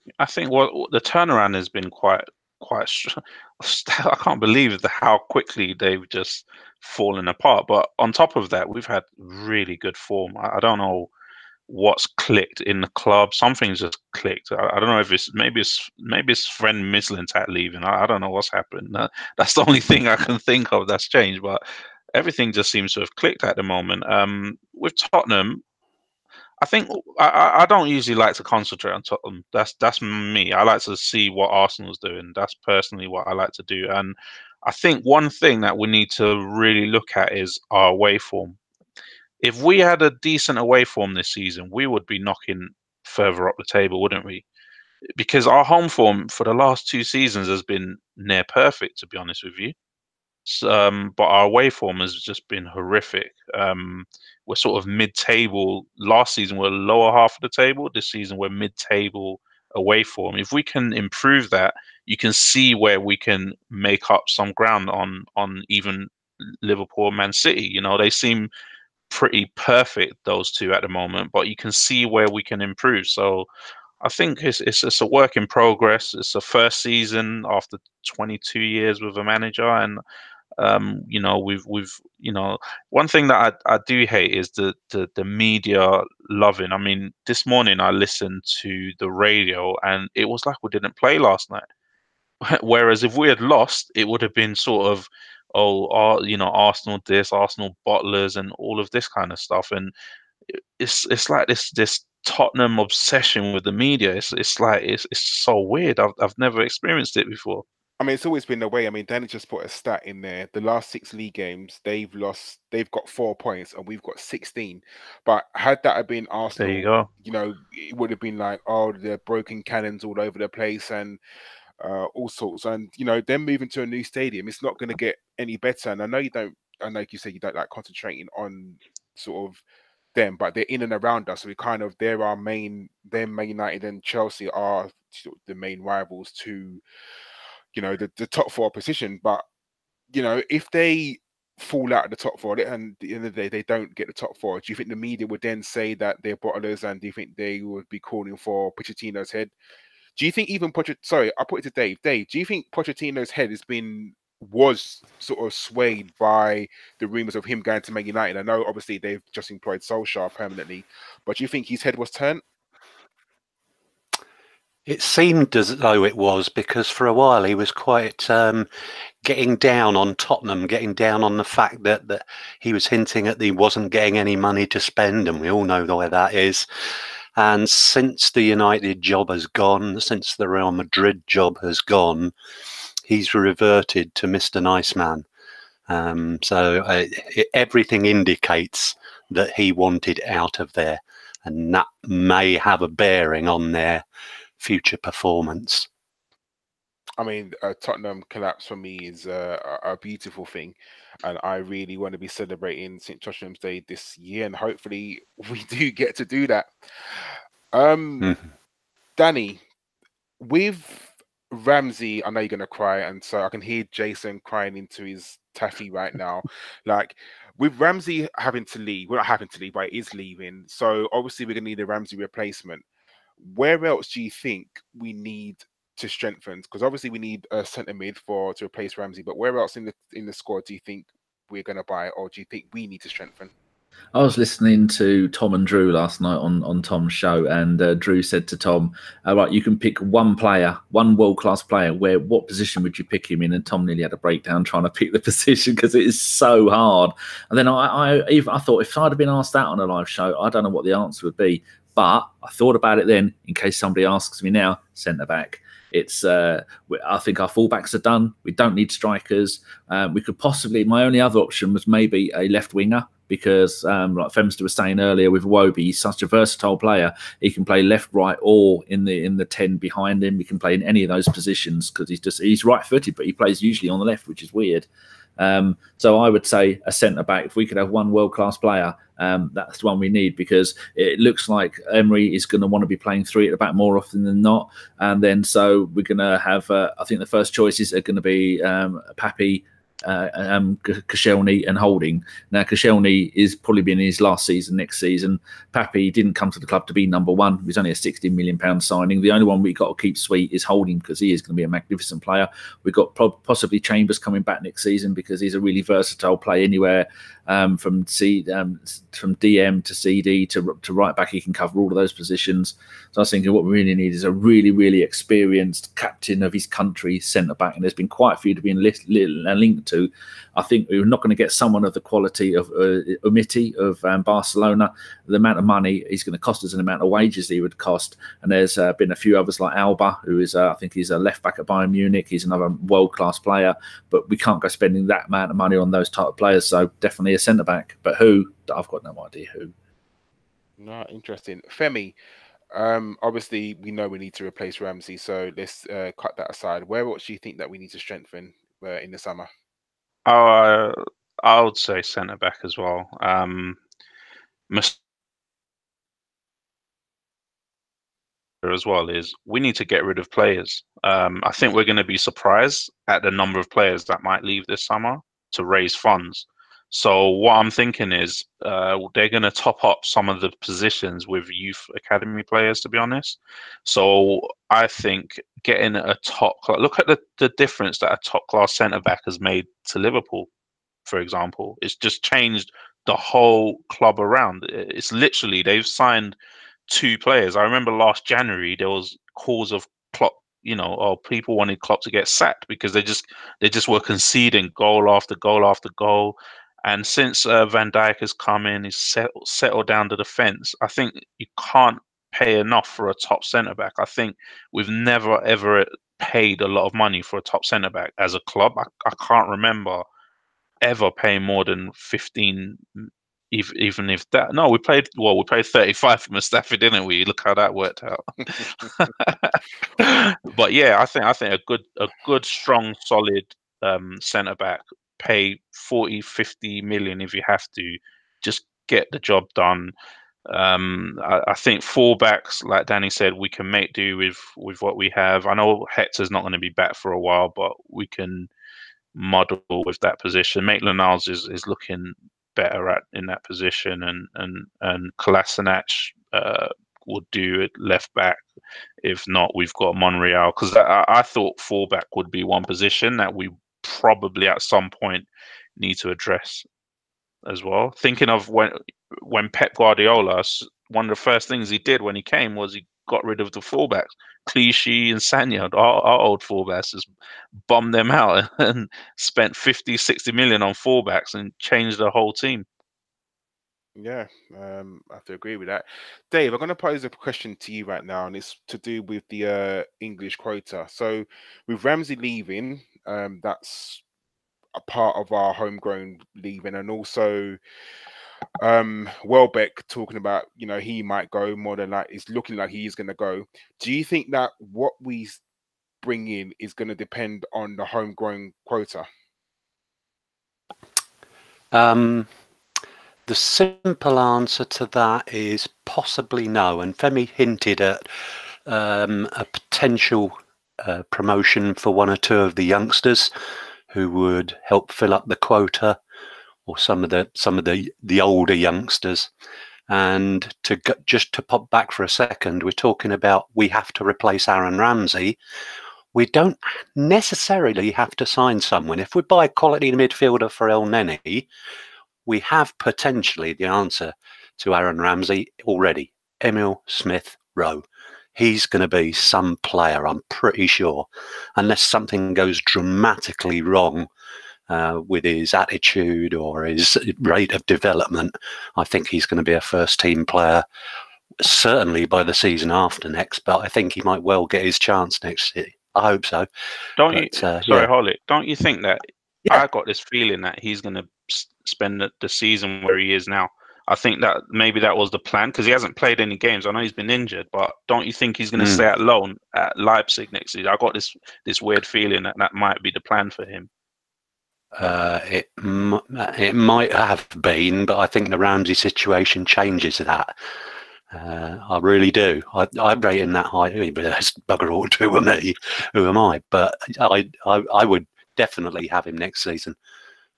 what the turnaround has been quite. I can't believe how quickly they've just fallen apart. But on top of that, we've had really good form. I don't know what's clicked in the club. Something's just clicked. I don't know if maybe it's friend Mislintat leaving. I don't know what's happened. That's the only thing I can think of that's changed. But everything just seems to have clicked at the moment. With Tottenham, I think I don't usually like to concentrate on Tottenham. That's me. I like to see what Arsenal's doing. That's personally what I like to do. And I think one thing that we need to really look at is our away form. If we had a decent away form this season, we would be knocking further up the table, wouldn't we? Because our home form for the last 2 seasons has been near perfect, to be honest with you. But our away form has just been horrific. We're sort of mid-table. Last season we're lower half of the table. This season we're mid-table away form. If we can improve that, you can see where we can make up some ground on even Liverpool, Man City. You know, they seem pretty perfect, those two at the moment, but you can see where we can improve. So I think it's a work in progress. It's the first season after 22 years with a manager, and we've one thing that I do hate is the media loving. I mean, this morning I listened to the radio and it was like we didn't play last night. Whereas if we had lost, it would have been sort of, Arsenal this, Arsenal bottlers, and all of this kind of stuff. And it's like this Tottenham obsession with the media. It's like it's so weird. I've never experienced it before. I mean, it's always been the way. I mean, Danny just put a stat in there. The last 6 league games, they've got 4 points and we've got 16. But had that have been Arsenal, There you go. It would have been like, oh, they're broken cannons all over the place and all sorts. And, them moving to a new stadium, it's not going to get any better. And I know like you said, you don't like concentrating on sort of them, but they're in and around us. So Man United and Chelsea are sort of the main rivals to the top 4 position. But if they fall out of the top 4 and at the end of the day they don't get the top 4, do you think the media would then say that they're bottlers, and do you think they would be calling for Pochettino's head? Do you think even sorry, I'll put it to Dave. Dave, do you think Pochettino's head was sort of swayed by the rumors of him going to Man United? I know obviously they've just employed Solskjaer permanently, but do you think his head was turned? It seemed as though it was, because for a while he was quite getting down on Tottenham, getting down on the fact that he was hinting that he wasn't getting any money to spend, and we all know where that is. And since the United job has gone, since the Real Madrid job has gone, he's reverted to Mr. Nice Man. So everything indicates that he wanted out of there, and that may have a bearing on their future performance. I mean, Tottenham collapse for me is a beautiful thing, and I really want to be celebrating St. Tottenham's Day this year, and hopefully we do get to do that. Danny, with Ramsey, I know you're gonna cry, and so I can hear Jason crying into his taffy right now. Like, with Ramsey having to leave, well, not having to leave, but he is leaving. So obviously we're gonna need a Ramsey replacement. Where else do you think we need to strengthen? Because obviously we need a centre mid to replace Ramsey, but where else in the squad do you think we're going to buy, or do you think we need to strengthen? I was listening to Tom and Drew last night on Tom's show, and Drew said to Tom, right, you can pick one player, one world-class player, what position would you pick him in? And Tom nearly had a breakdown trying to pick the position because it is so hard. And then I thought, if I'd have been asked that on a live show, I don't know what the answer would be. But I thought about it then, in case somebody asks me now, centre-back. It's I think our fullbacks are done. We don't need strikers. We could possibly, my only other option was maybe a left winger, because like Femster was saying earlier with Iwobi, he's such a versatile player. He can play left, right, or in the 10 behind him. He can play in any of those positions because he's right-footed, but he plays usually on the left, which is weird. So I would say a centre-back. If we could have one world-class player, that's the one we need, because it looks like Emery is going to want to be playing three at the back more often than not. And then so we're going to have, I think the first choices are going to be Papi, Koscielny and Holding. Now Koscielny is probably been in his last season next season. Papi didn't come to the club to be number one. He was only a £16 million signing. The only one we got to keep sweet is Holding, because he is going to be a magnificent player. We've got possibly Chambers coming back next season, because he's a really versatile player anywhere, from DM to CD to right back. He can cover all of those positions. So I was thinking what we really need is a really, really experienced captain of his country centre back, and there's been quite a few to be linked to. I think we're not going to get someone of the quality of Umtiti of Barcelona. The amount of money he's going to cost us, and the amount of wages he would cost. And there's been a few others like Alba, who is I think he's a left back at Bayern Munich. He's another world class player, but we can't go spending that amount of money on those type of players. So definitely a centre back, but who? I've got no idea who. No, interesting. Femi, obviously we know we need to replace Ramsey, so let's cut that aside. Where else do you think that we need to strengthen in the summer? I would say centre back as well. As well is we need to get rid of players. I think we're going to be surprised at the number of players that might leave this summer to raise funds. So what I'm thinking is they're going to top up some of the positions with youth academy players, to be honest. So I think getting a look at the difference that a top class centre back has made to Liverpool, for example. It's just changed the whole club around. It's literally they've signed 2 players. I remember last January there was calls of Klopp, people wanted Klopp to get sacked because they just were conceding goal after goal after goal. And since Van Dijk has come in, he's settled down the defence. I think you can't pay enough for a top centre back. I think we've never ever paid a lot of money for a top centre back as a club. I can't remember ever paying more than 15. Even if that, no, we paid 35 for Mustafi, didn't we? Look how that worked out. But yeah, I think a good, strong, solid centre back, pay 40-50 million if you have to, just get the job done. I think fullbacks, like Danny said, we can make do with what we have. I know Hector's not going to be back for a while, but we can model with that position. Maitland-Niles is looking better in that position, and Kolasinac would do it left back. If not, we've got Monreal, because I thought fullback would be one position that we probably at some point need to address as well. Thinking of when Pep Guardiola, one of the first things he did when he came was he got rid of the fullbacks. Clichy and Sanya, our old fullbacks, just bummed them out and spent 50-60 million on fullbacks and changed the whole team. Yeah, I have to agree with that. Dave, I'm going to pose a question to you right now, and it's to do with the English quota. So with Ramsey leaving, that's a part of our homegrown leaving, and also Welbeck talking about, he might go, more than like it's looking like he is going to go. Do you think that what we bring in is going to depend on the homegrown quota? The simple answer to that is possibly no. And Femi hinted at a potential promotion for 1 or 2 of the youngsters who would help fill up the quota, or some of the older youngsters. And just to pop back for a second, we're talking about we have to replace Aaron Ramsey. We don't necessarily have to sign someone. If we buy a quality midfielder for Elneny, we have potentially the answer to Aaron Ramsey already. Emile Smith-Rowe. He's going to be some player, I'm pretty sure, unless something goes dramatically wrong with his attitude or his rate of development. I think he's going to be a first-team player, certainly by the season after next, but I think he might well get his chance next year. I hope so. Sorry, Holly, don't you think that Yeah. I got this feeling that he's going to spend the season where he is now? I think that maybe that was the plan because he hasn't played any games. I know he's been injured, but don't you think he's going to stay at loan at Leipzig next season? I got this weird feeling that might be the plan for him. It might have been, but I think the Ramsey situation changes that. I really do. I rate him that high, but that's bugger all to with me. Who am I? But I would definitely have him next season,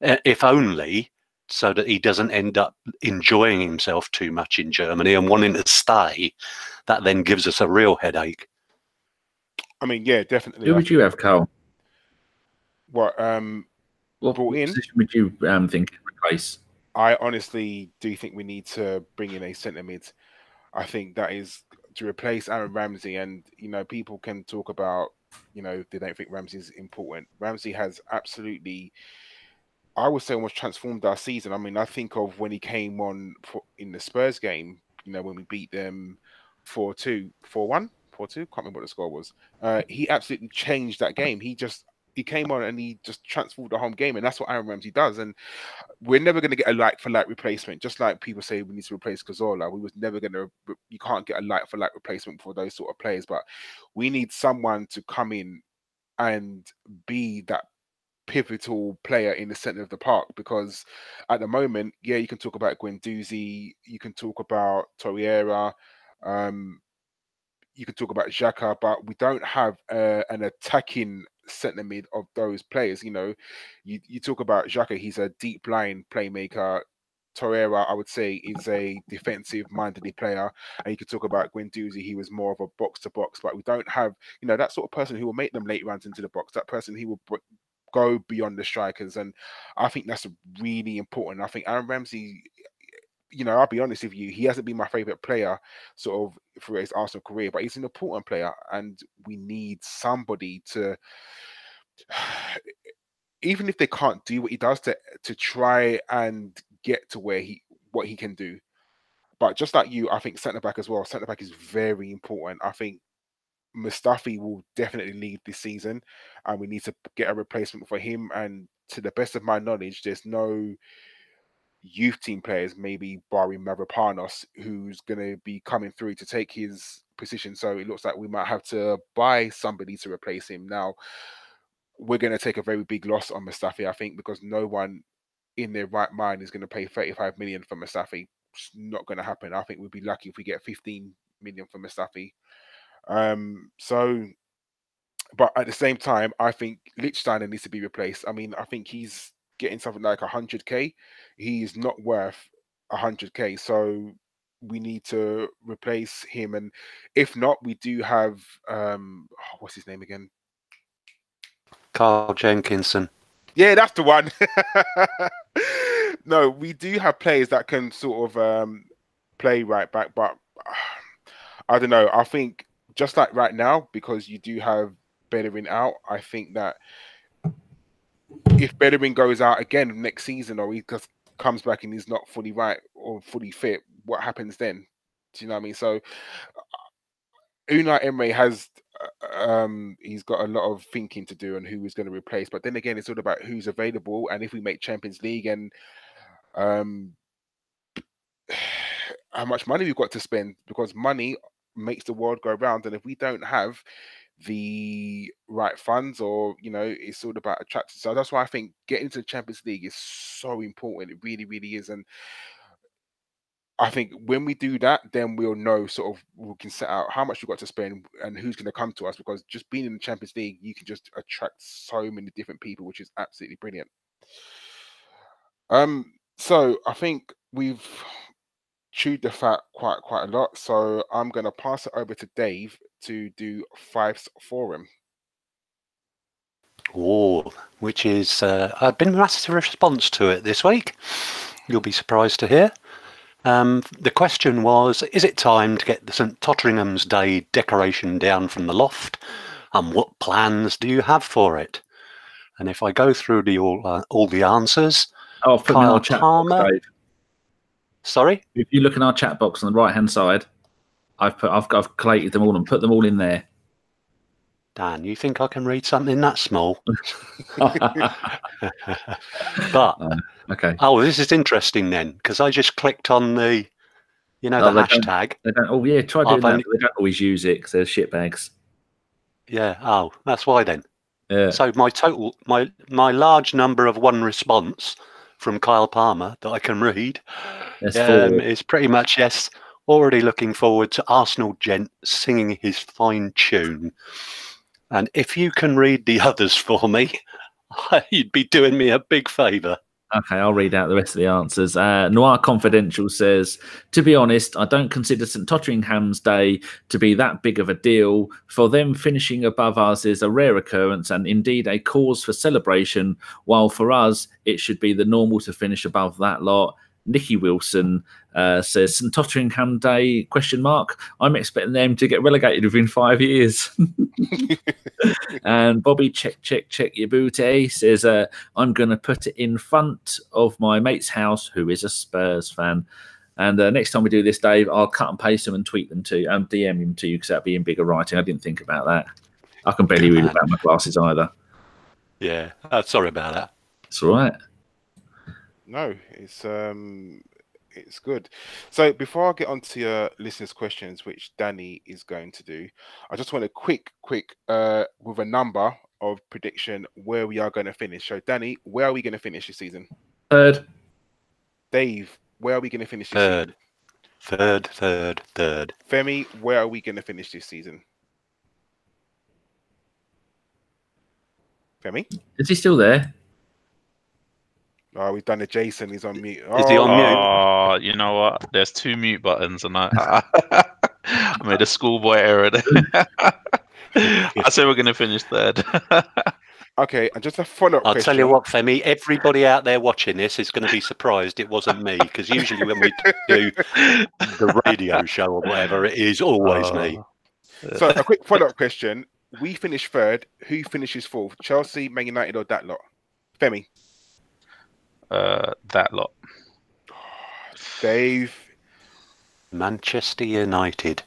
if only so that he doesn't end up enjoying himself too much in Germany and wanting to stay. That then gives us a real headache. I mean, yeah, definitely. Who would you have, Karl? What What position would you think replace? I honestly do think we need to bring in a centre mid. I think that is to replace Aaron Ramsey. And, you know, people can talk about, you know, they don't think Ramsey is important. Ramsey has absolutely, I would say, almost transformed our season. I mean, I think of when he came on in the Spurs game, you know, when we beat them 4-2, 4-1, 4-2, can't remember what the score was. He absolutely changed that game. He came on and he just transformed the home game. And that's what Aaron Ramsey does. And we're never going to get a like-for-like replacement. Just like people say we need to replace Cazorla, we was never going to. You can't get a like-for-like replacement for those sort of players. But we need someone to come in and be that pivotal player in the center of the park. Because at the moment, yeah, you can talk about Guendouzi, you can talk about Torreira, you can talk about Xhaka, but we don't have an attacking centre mid of those players. You know, you talk about Xhaka, he's a deep line playmaker. Torreira, I would say, is a defensive-minded player. And you could talk about Guendouzi, he was more of a box-to-box, but we don't have, you know, that sort of person who will make them late runs into the box, that person who will go beyond the strikers. And I think that's really important. I think Aaron Ramsey, you know, I'll be honest with you, he hasn't been my favorite player sort of through his Arsenal career, but he's an important player and we need somebody to, even if they can't do what he does, to try and get to what he can do. But just like you, I think centre back as well. Centre back is very important. I think Mustafi will definitely leave this season, and we need to get a replacement for him. And to the best of my knowledge, there's no youth team players, maybe barring Mavropanos, who's going to be coming through to take his position. So it looks like we might have to buy somebody to replace him. Now, we're going to take a very big loss on Mustafi, I think, because no one in their right mind is going to pay 35 million for Mustafi. It's not going to happen. I think we'd be lucky if we get 15 million for Mustafi. But at the same time, I think Lichtsteiner needs to be replaced. I mean, I think he's getting something like 100k. He's not worth 100k. So we need to replace him. And if not, we do have what's his name again? Carl Jenkinson. Yeah, that's the one. No, we do have players that can sort of play right back, but I don't know. I think just like right now, because you do have Bellerin out, I think that if Bellerin goes out again next season, or he just comes back and he's not fully right or fully fit, what happens then? Do you know what I mean? So Unai Emery has he's got a lot of thinking to do on who he's going to replace. But then again, it's all about who's available and if we make Champions League and how much money we've got to spend, because money makes the world go round. And if we don't have the right funds, or you know, it's all about attraction. So that's why I think getting to the Champions League is so important. It really, really is. And I think when we do that, then we'll know sort of, we can set out how much we've got to spend and who's going to come to us, because just being in the Champions League, you can just attract so many different people, which is absolutely brilliant. So I think we've chewed the fat quite a lot. So I'm going to pass it over to Dave to do Five's Forum. Oh, which is I've been a massive response to it this week. you'll be surprised to hear. The question was, is it time to get the St Totteringham's Day decoration down from the loft? And what plans do you have for it? And if I go through all the answers, Oh, put me in Kyle our chat Palmer. box, Dave. Sorry? If you look in our chat box on the right-hand side, I've collated them all and put them all in there. Dan, you think I can read something that small? But okay. Oh, this is interesting then, because I just clicked on the, the hashtag. They don't. Oh yeah, try doing that. But they don't always use it because they're shitbags. Yeah. Oh, that's why then. Yeah. So my large number of one response from Kyle Palmer that I can read is pretty much yes. Already looking forward to Arsenal gent singing his fine tune. And if you can read the others for me, you'd be doing me a big favour. Okay, I'll read out the rest of the answers. Noir Confidential says, to be honest, I don't consider St Totteringham's Day to be that big of a deal. For them, finishing above us is a rare occurrence and indeed a cause for celebration, while for us, it should be the normal to finish above that lot. Nicky Wilson says, St Totteringham Day, ? I'm expecting them to get relegated within 5 years. And Bobby, check your booty, says, I'm going to put it in front of my mate's house, who is a Spurs fan. And next time we do this, Dave, I'll cut and paste them and tweet them to DM them to you because that'll be in bigger writing. I didn't think about that. I can barely read about my glasses either. Yeah, sorry about that. It's all right. No, it's good. So before I get on to your listeners' questions, which Danny is going to do, I just want a quick with a number of prediction where we are going to finish. So Danny, where are we going to finish this season? Third. Dave, where are we going to finish this season? Third. Femi, where are we going to finish this season? Femi? Is he still there? Oh, we've done the Jason. He's on mute. Is he on mute? Oh, you know what? There's 2 mute buttons, and I made a schoolboy error there. I say we're going to finish third. Okay, and just a follow-up question. I'll tell you what, Femi, everybody out there watching this is going to be surprised it wasn't me, because usually when we do the radio show or whatever, it is always me. So a quick follow-up question. We finished third. Who finishes fourth? Chelsea, Man United, or that lot? Femi? That lot. Dave? Manchester United.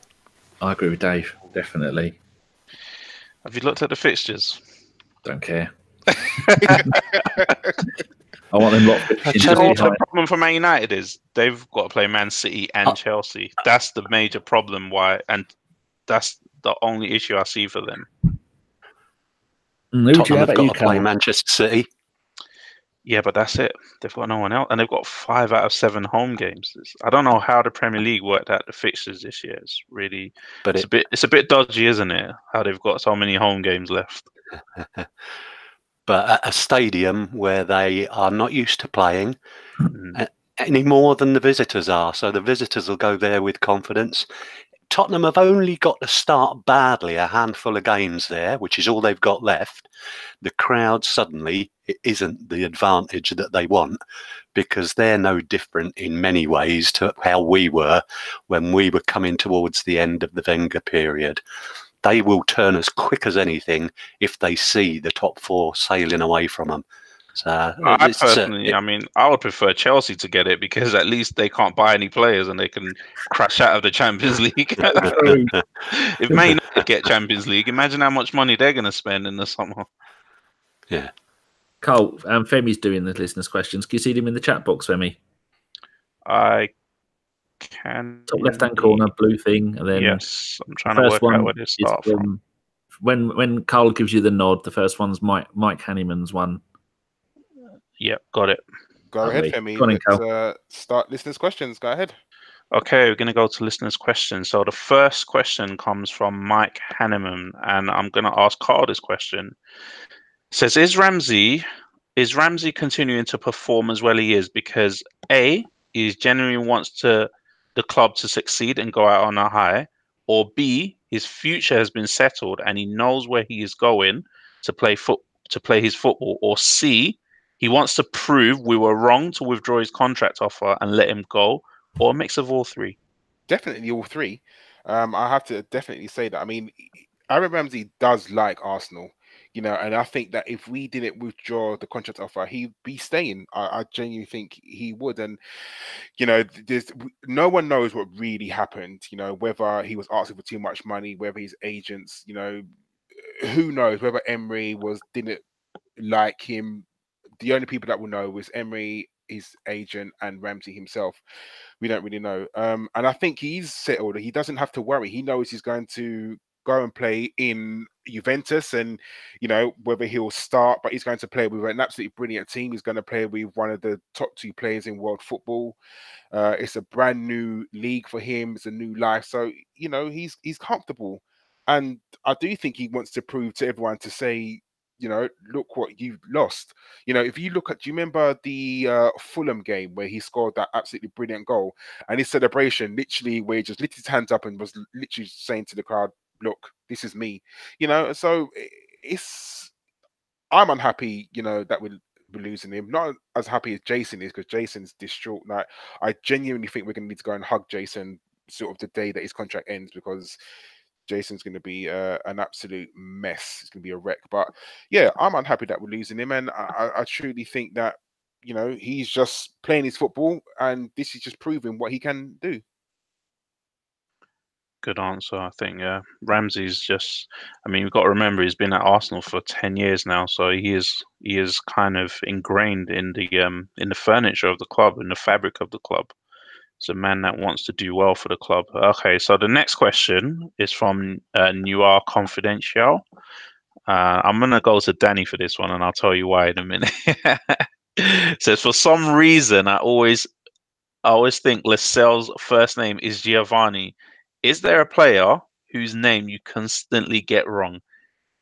I agree with Dave, definitely. Have you looked at the fixtures? Don't care. I want them lot. You know what the problem for Man United is? They've got to play Man City and Chelsea. That's the major problem. Why? And that's the only issue I see for them. Tottenham have got to play Manchester City. Yeah, but that's it. They've got no one else, and they've got 5 out of 7 home games. I don't know how the Premier League worked out the fixtures this year. It's really, but it's a bit dodgy, isn't it? How they've got so many home games left. But at a stadium where they are not used to playing any more than the visitors are, so the visitors will go there with confidence. Tottenham have only got to start badly a handful of games there, which is all they've got left. The crowd suddenly it isn't the advantage that they want, because they're no different in many ways to how we were when we were coming towards the end of the Wenger period. They will turn as quick as anything if they see the top 4 sailing away from them. So I personally, I would prefer Chelsea to get it, because at least they can't buy any players and they can crash out of the Champions League. If Man United get Champions League, imagine how much money they're going to spend in the summer. Yeah. Karl, Femi's doing the listeners' questions. Can you see them in the chat box, Femi? I can. Top left-hand corner, blue thing, and then yes, I'm trying to work out where they start from. When Karl gives you the nod, the first one's Mike Hanneman's one. Yep, got it. Go ahead, Femi. Let's start listeners' questions. Go ahead. Okay, we're going to go to listeners' questions. So the first question comes from Mike Hanneman, and I'm going to ask Karl this question. It says, is Ramsey continuing to perform as well he is because A, he genuinely wants the club to succeed and go out on a high, or B, his future has been settled and he knows where he is going to play his football, or C, he wants to prove we were wrong to withdraw his contract offer and let him go, or a mix of all three? Definitely all three. I have to definitely say that. I mean, Aaron Ramsey does like Arsenal, and I think that if we didn't withdraw the contract offer, he'd be staying. I genuinely think he would. And, there's no one knows what really happened, whether he was asking for too much money, whether his agents, who knows, whether Emery didn't like him. The only people that will know was Emery, his agent, and Ramsey himself. We don't really know. And I think he's settled. He doesn't have to worry. He knows he's going to go and play in Juventus, and whether he'll start, but he's going to play with an absolutely brilliant team. He's going to play with one of the top 2 players in world football. It's a brand new league for him. It's a new life. So he's comfortable, and I do think he wants to prove to everyone to say, look what you've lost. If you look at, do you remember the Fulham game where he scored that absolutely brilliant goal, and his celebration, literally, where he just lifted his hands up and was literally saying to the crowd, look, this is me. So I'm unhappy, that we're losing him. Not as happy as Jason is, because Jason's distraught. Like, I genuinely think we're going to need to go and hug Jason sort of the day that his contract ends, because Jason's going to be an absolute mess. It's going to be a wreck. But yeah, I'm unhappy that we're losing him, and I truly think that he's just playing his football, and this is just proving what he can do. Good answer, I think. Yeah, Ramsey's just. I mean, we've got to remember he's been at Arsenal for 10 years now, so he is kind of ingrained in the furniture of the club, in the fabric of the club. It's a man that wants to do well for the club. Okay, so the next question is from Noir Confidential. I'm going to go to Danny for this one, and I'll tell you why in a minute. It says, for some reason, I always think Lascelles' first name is Giovanni. Is there a player whose name you constantly get wrong?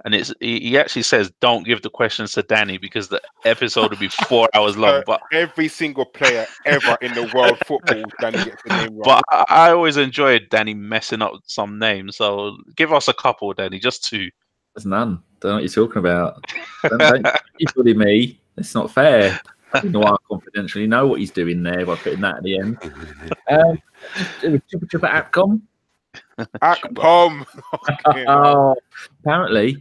And he actually says, don't give the questions to Danny, because the episode will be 4 hours long. But every single player ever in the world football, Danny gets the name wrong. But I always enjoyed Danny messing up some names. So give us a couple, Danny, just 2. There's none. Don't know what you're talking about. Don't you bully me. It's not fair. Noir Confidentially know what he's doing there by putting that at the end. Chupa Apcom. Akpom. Oh, apparently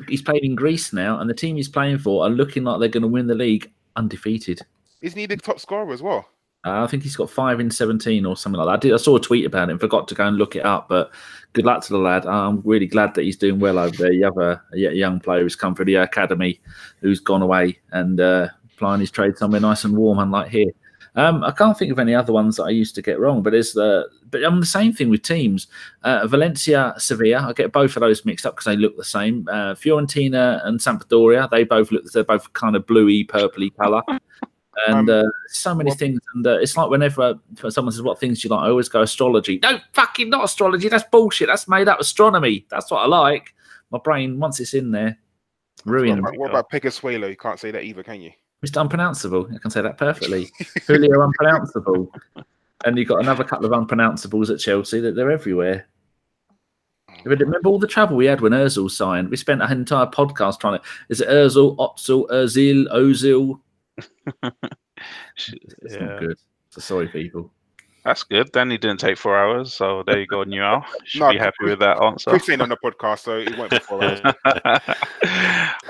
he's playing in Greece now, and the team he's playing for are looking like they're going to win the league undefeated. Isn't he the top scorer as well? I think he's got 5 in 17 or something like that. I saw a tweet about him, forgot to go and look it up, but good luck to the lad. I'm really glad that he's doing well over there. You have a young player who's come through the academy, who's gone away and plying his trade somewhere nice and warm, unlike here. I can't think of any other ones that I used to get wrong, but I'm the same thing with teams. Valencia, Sevilla, I get both of those mixed up because they look the same. Fiorentina and Sampdoria, they're both kind of bluey, purpley colour. And so many things. And it's like whenever someone says, what things do you like? I always go astrology. No, fucking not astrology. That's bullshit. That's made up astronomy. That's what I like. My brain, once it's in there, ruined. What about Pegazuelo? You can't say that either, can you? Mr. Unpronounceable. I can say that perfectly. Julio Unpronounceable. And you've got another couple of unpronounceables at Chelsea that they're everywhere. Remember all the trouble we had when Ozil signed? We spent an entire podcast trying to... Is it Ozil, Ozil? It's not good. So sorry, people. That's good. Danny didn't take 4 hours, so there you go, Newell. Should be happy with that answer. Chris ain't on the podcast, so it won't be 4 hours.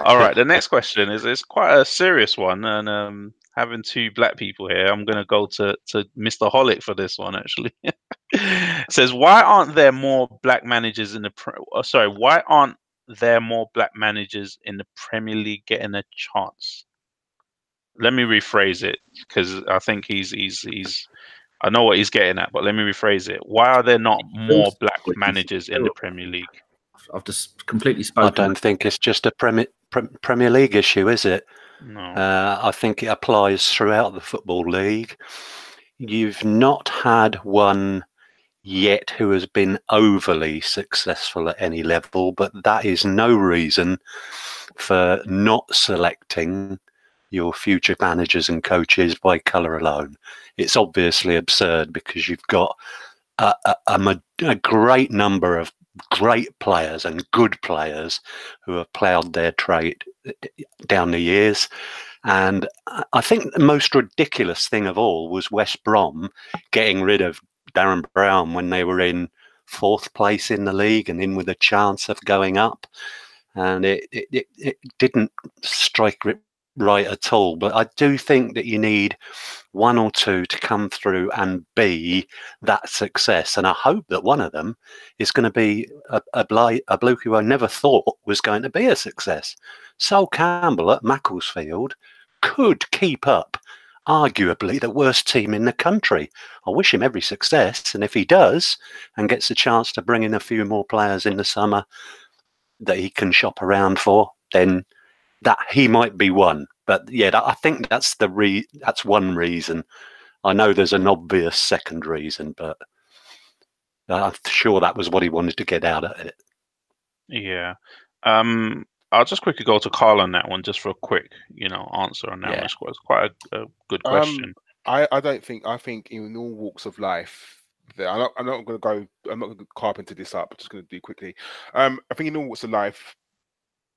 All right, the next question is quite a serious one, and having 2 black people here, I'm going to go to Mr. Holic for this one. Actually, it says, why aren't there more black managers in the why aren't there more black managers in the Premier League getting a chance? Let me rephrase it, because I think he's I know what he's getting at, but let me rephrase it. Why are there not more black managers in the Premier League? I've just completely spoken. I don't think it's just a Premier League issue, is it? No. I think it applies throughout the Football League. You've not had one yet who has been overly successful at any level, but that is no reason for not selecting your future managers and coaches by colour alone. It's obviously absurd because you've got a great number of great players and good players who have ploughed their trade down the years. And I think the most ridiculous thing of all was West Brom getting rid of Darren Brown when they were in 4th place in the league and in with a chance of going up. And it didn't strike it right at all. But I do think that you need one or two to come through and be that success. And I hope that one of them is going to be a bloke who I never thought was going to be a success. Sol Campbell at Macclesfield could keep up arguably the worst team in the country. I wish him every success. And if he does and gets a chance to bring in a few more players in the summer that he can shop around for, then that he might be one. But yeah, I think that's that's one reason. I know there's an obvious second reason, but I'm sure that was what he wanted to get out of it. Yeah. I'll just quickly go to Karl on that one, just for a quick, answer on that one. It's quite a good question. I don't think. I think in all walks of life, I'm not going to carpenter this up. I'm just going to do quickly. I think in all walks of life,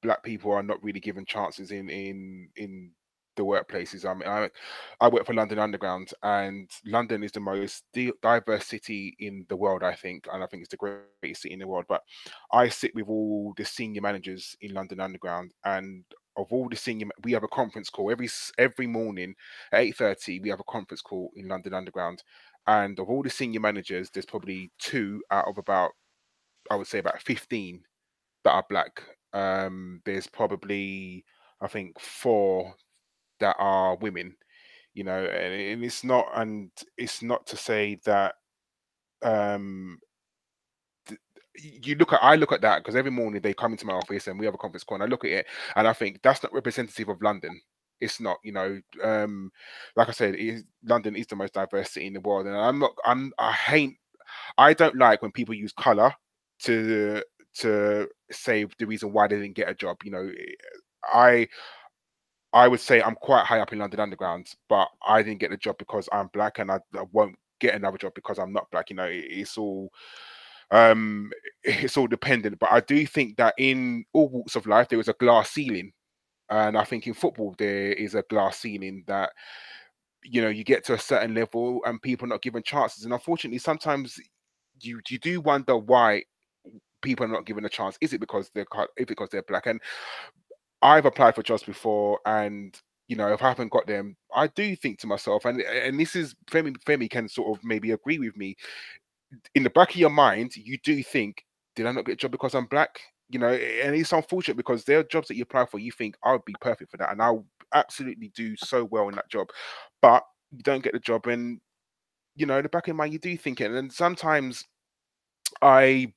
Black people are not really given chances in the workplaces. I mean, I work for London Underground, and London is the most diverse city in the world, I think, and I think it's the greatest city in the world. But I sit with all the senior managers in London Underground, and of all the senior, we have a conference call every morning at 8:30. We have a conference call in London Underground, and of all the senior managers, there's probably 2 out of about, I would say, about 15 that are Black. There's probably, I think, 4 that are women, and it's not to say that I look at that because every morning they come into my office and we have a conference call, and I look at it and I think that's not representative of London. It's not, like I said, London is the most diverse city in the world, and I don't like when people use color to say the reason why they didn't get a job. I would say I'm quite high up in London Underground, but I didn't get the job because I'm Black, and I won't get another job because I'm not Black. It's all dependent. But I do think that in all walks of life there is a glass ceiling, and I think in football there is a glass ceiling that you get to a certain level and people are not given chances. And unfortunately, sometimes you do wonder why people are not given a chance. Is it because they're Black? And I've applied for jobs before, and if I haven't got them, I do think to myself, and this is Femi can sort of maybe agree with me. In the back of your mind, you do think, did I not get a job because I'm Black? And it's unfortunate because there are jobs that you apply for, you think I would be perfect for that, and I'll absolutely do so well in that job, but you don't get the job, and in the back of your mind, you do think it. And sometimes I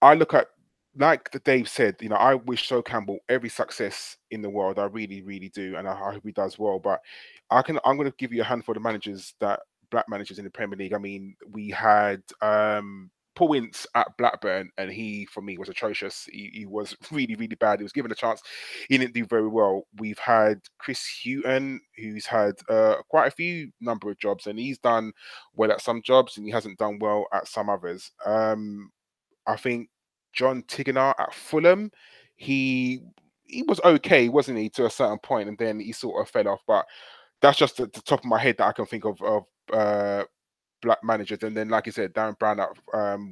look at, like the Dave said, I wish Sol Campbell every success in the world. I really, really do, and I hope he does well. But I'm going to give you a handful of managers, Black managers in the Premier League. I mean, we had Paul Ince at Blackburn, and he, for me, was atrocious. He was really, really bad. He was given a chance. He didn't do very well. We've had Chris Hughton, who's had quite a few number of jobs, and he's done well at some jobs, and he hasn't done well at some others. I think John Tigana at Fulham, he was okay, wasn't he, to a certain point, and then he sort of fell off. But that's just the top of my head that I can think of Black managers. And then, like I said, Darren Brown at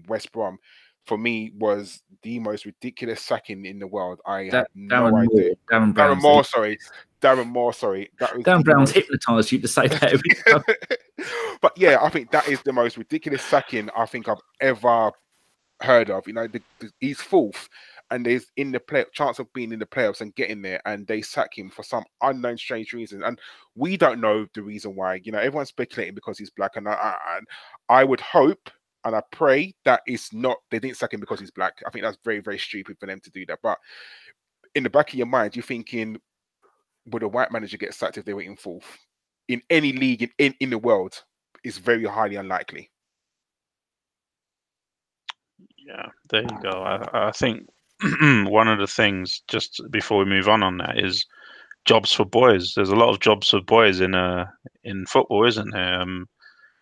West Brom, for me, was the most ridiculous sacking in the world. I had no idea. Darren Moore, sorry. Darren Brown's hypnotised you to say that. But yeah, I think that is the most ridiculous sacking I think I've ever heard of. He's 4th, and there's chance of being in the playoffs and getting there, and they sack him for some unknown strange reason, and we don't know the reason why. Everyone's speculating because he's Black, and I would hope and I pray that they didn't sack him because he's Black. I think that's very, very stupid for them to do that. But in the back of your mind, you're thinking, would a white manager get sacked if they were in 4th in any league in the world? Is very highly unlikely. Yeah, there you go. I think one of the things, just before we move on that, is jobs for boys. There's a lot of jobs for boys in football, isn't there?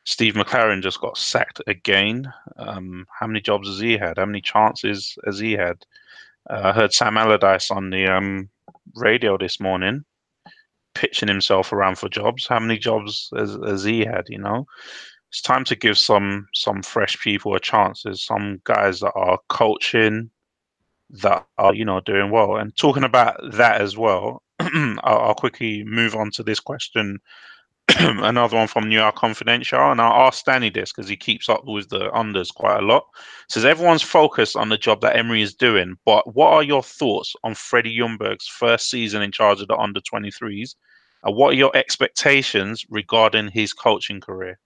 Steve McLaren just got sacked again. How many jobs has he had? How many chances has he had? I heard Sam Allardyce on the radio this morning pitching himself around for jobs. How many jobs has he had? You know, it's time to give some fresh people a chance. There's some guys that are coaching that are, you know, doing well. And talking about that as well, I'll quickly move on to this question. Another one from New York Confidential, and I'll ask Stanley this because he keeps up with the unders quite a lot. It says everyone's focused on the job that Emery is doing, but what are your thoughts on Freddie Ljungberg's first season in charge of the under-23s, and what are your expectations regarding his coaching career?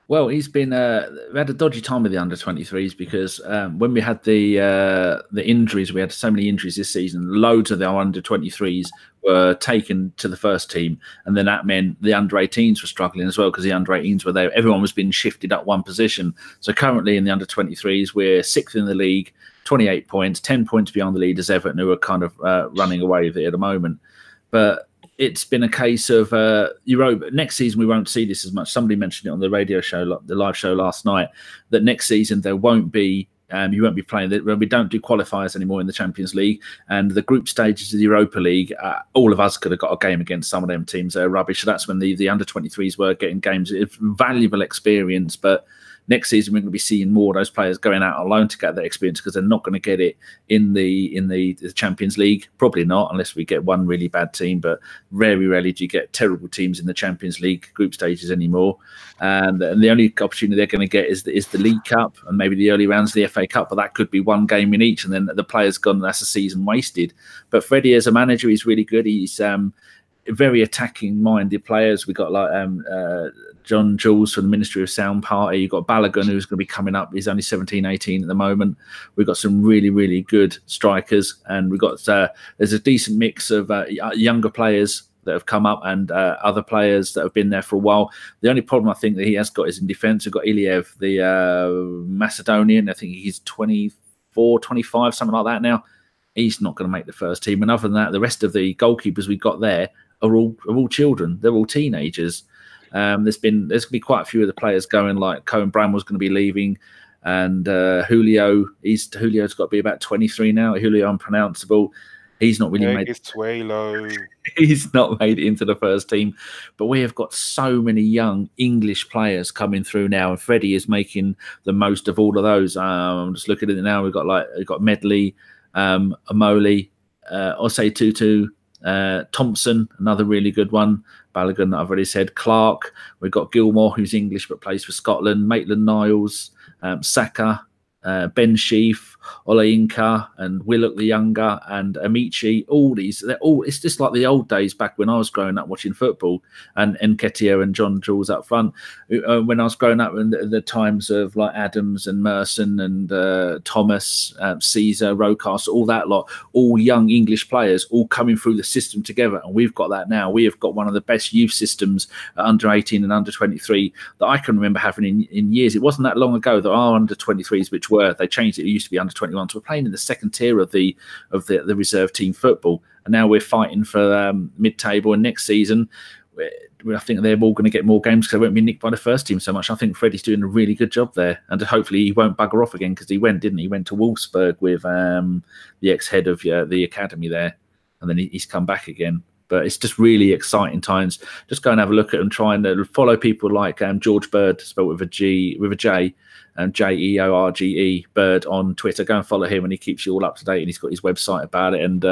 Well, he's been we had a dodgy time with the under-23s because when we had the injuries, we had so many injuries this season. Loads of our under-23s were taken to the first team, and then that meant the under-18s were struggling as well because the under-18s were there. Everyone was being shifted up one position. So currently in the under-23s, we're 6th in the league, 28 points, 10 points beyond the leaders Everton, who are kind of running away with it at the moment. But it's been a case of Europa. Next season, we won't see this as much. Somebody mentioned it on the radio show, the live show last night, that next season there won't be, you won't be playing. We don't do qualifiers anymore in the Champions League, and the group stages of the Europa League. All of us could have got a game against some of them teams. They're rubbish. So that's when the under-23s were getting games. It's valuable experience, but next season we're going to be seeing more of those players going out on loan to get that experience because they're not going to get it in the Champions League. Probably not, unless we get one really bad team. But very rarely do you get terrible teams in the Champions League group stages anymore. And the only opportunity they're going to get is the League Cup and maybe the early rounds of the FA Cup. But that could be one game in each, and then the player's gone. That's a season wasted. But Freddie, as a manager, he's really good. He's very attacking-minded players. We got like John Jules from the Ministry of Sound Party. You've got Bellerin, who's going to be coming up. He's only 17, 18 at the moment. We've got some really, really good strikers, and we've got there's a decent mix of younger players that have come up and other players that have been there for a while. The only problem I think that he has got is in defence. We've got Iliev, the Macedonian. I think he's 24, 25, something like that now. He's not going to make the first team. And other than that, the rest of the goalkeepers we've got there are all children. They're all teenagers. There's going to be quite a few of the players going, like Cohen Bramwell's going to be leaving, and Julio's got to be about 23 now. Julio unpronounceable. He's not really made. He's not made it into the first team, but we have got so many young English players coming through now, and Freddie is making the most of all of those. I'm just looking at it now. We've got Medley, Amoli, Osei Tutu, Thompson, another really good one. Balogun, that I've already said. Clark. We've got Gilmore, who's English but plays for Scotland. Maitland-Niles, Saka, Ben Sheaf, Oleinka, and Willock the Younger, and Amici. All these, it's just like the old days back when I was growing up watching football, and Nketiah and John Jules up front. When I was growing up in the times of like Adams and Merson and Thomas, Caesar, Rocas, all that lot, all young English players, all coming through the system together, and we've got that now. We have got one of the best youth systems at under 18 and under 23 that I can remember having in years. It wasn't that long ago that our under 23s, which they changed it. It used to be under 21, so we're playing in the second tier of the reserve team football, and now we're fighting for mid-table. And next season, I think they're all going to get more games because they won't be nicked by the first team so much. I think Freddie's doing a really good job there, and hopefully he won't bugger off again because he went, didn't he? He went to Wolfsburg with the ex-head of the academy there, and then he's come back again. But it's just really exciting times. Just go and have a look at them, try and follow people like George Bird, spelled with a J, Jeorge Bird on Twitter. Go and follow him, and he keeps you all up to date. And he's got his website about it. And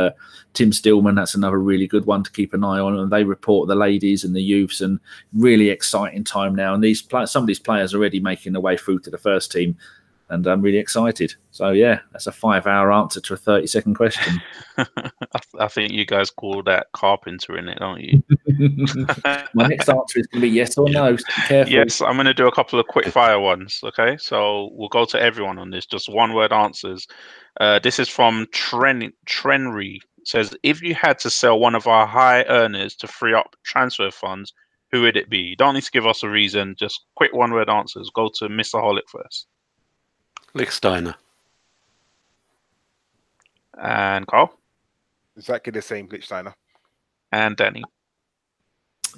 Tim Stillman, that's another really good one to keep an eye on. And they report the ladies and the youths, and really exciting time now. And some of these players are already making their way through to the first team. And I'm really excited. So, yeah, that's a 5-hour answer to a 30-second question. I think you guys call that carpenter in it, don't you? My next answer is going to be yes or no. So be careful. Yes, I'm going to do a couple of quick fire ones. Okay, so we'll go to everyone on this. Just one-word answers. This is from Trenry. It says, if you had to sell one of our high earners to free up transfer funds, who would it be? You don't need to give us a reason. Just quick one-word answers. Go to Mr. Holic first. Lichtsteiner. And Karl? Exactly the same, Lichtsteiner. And Danny?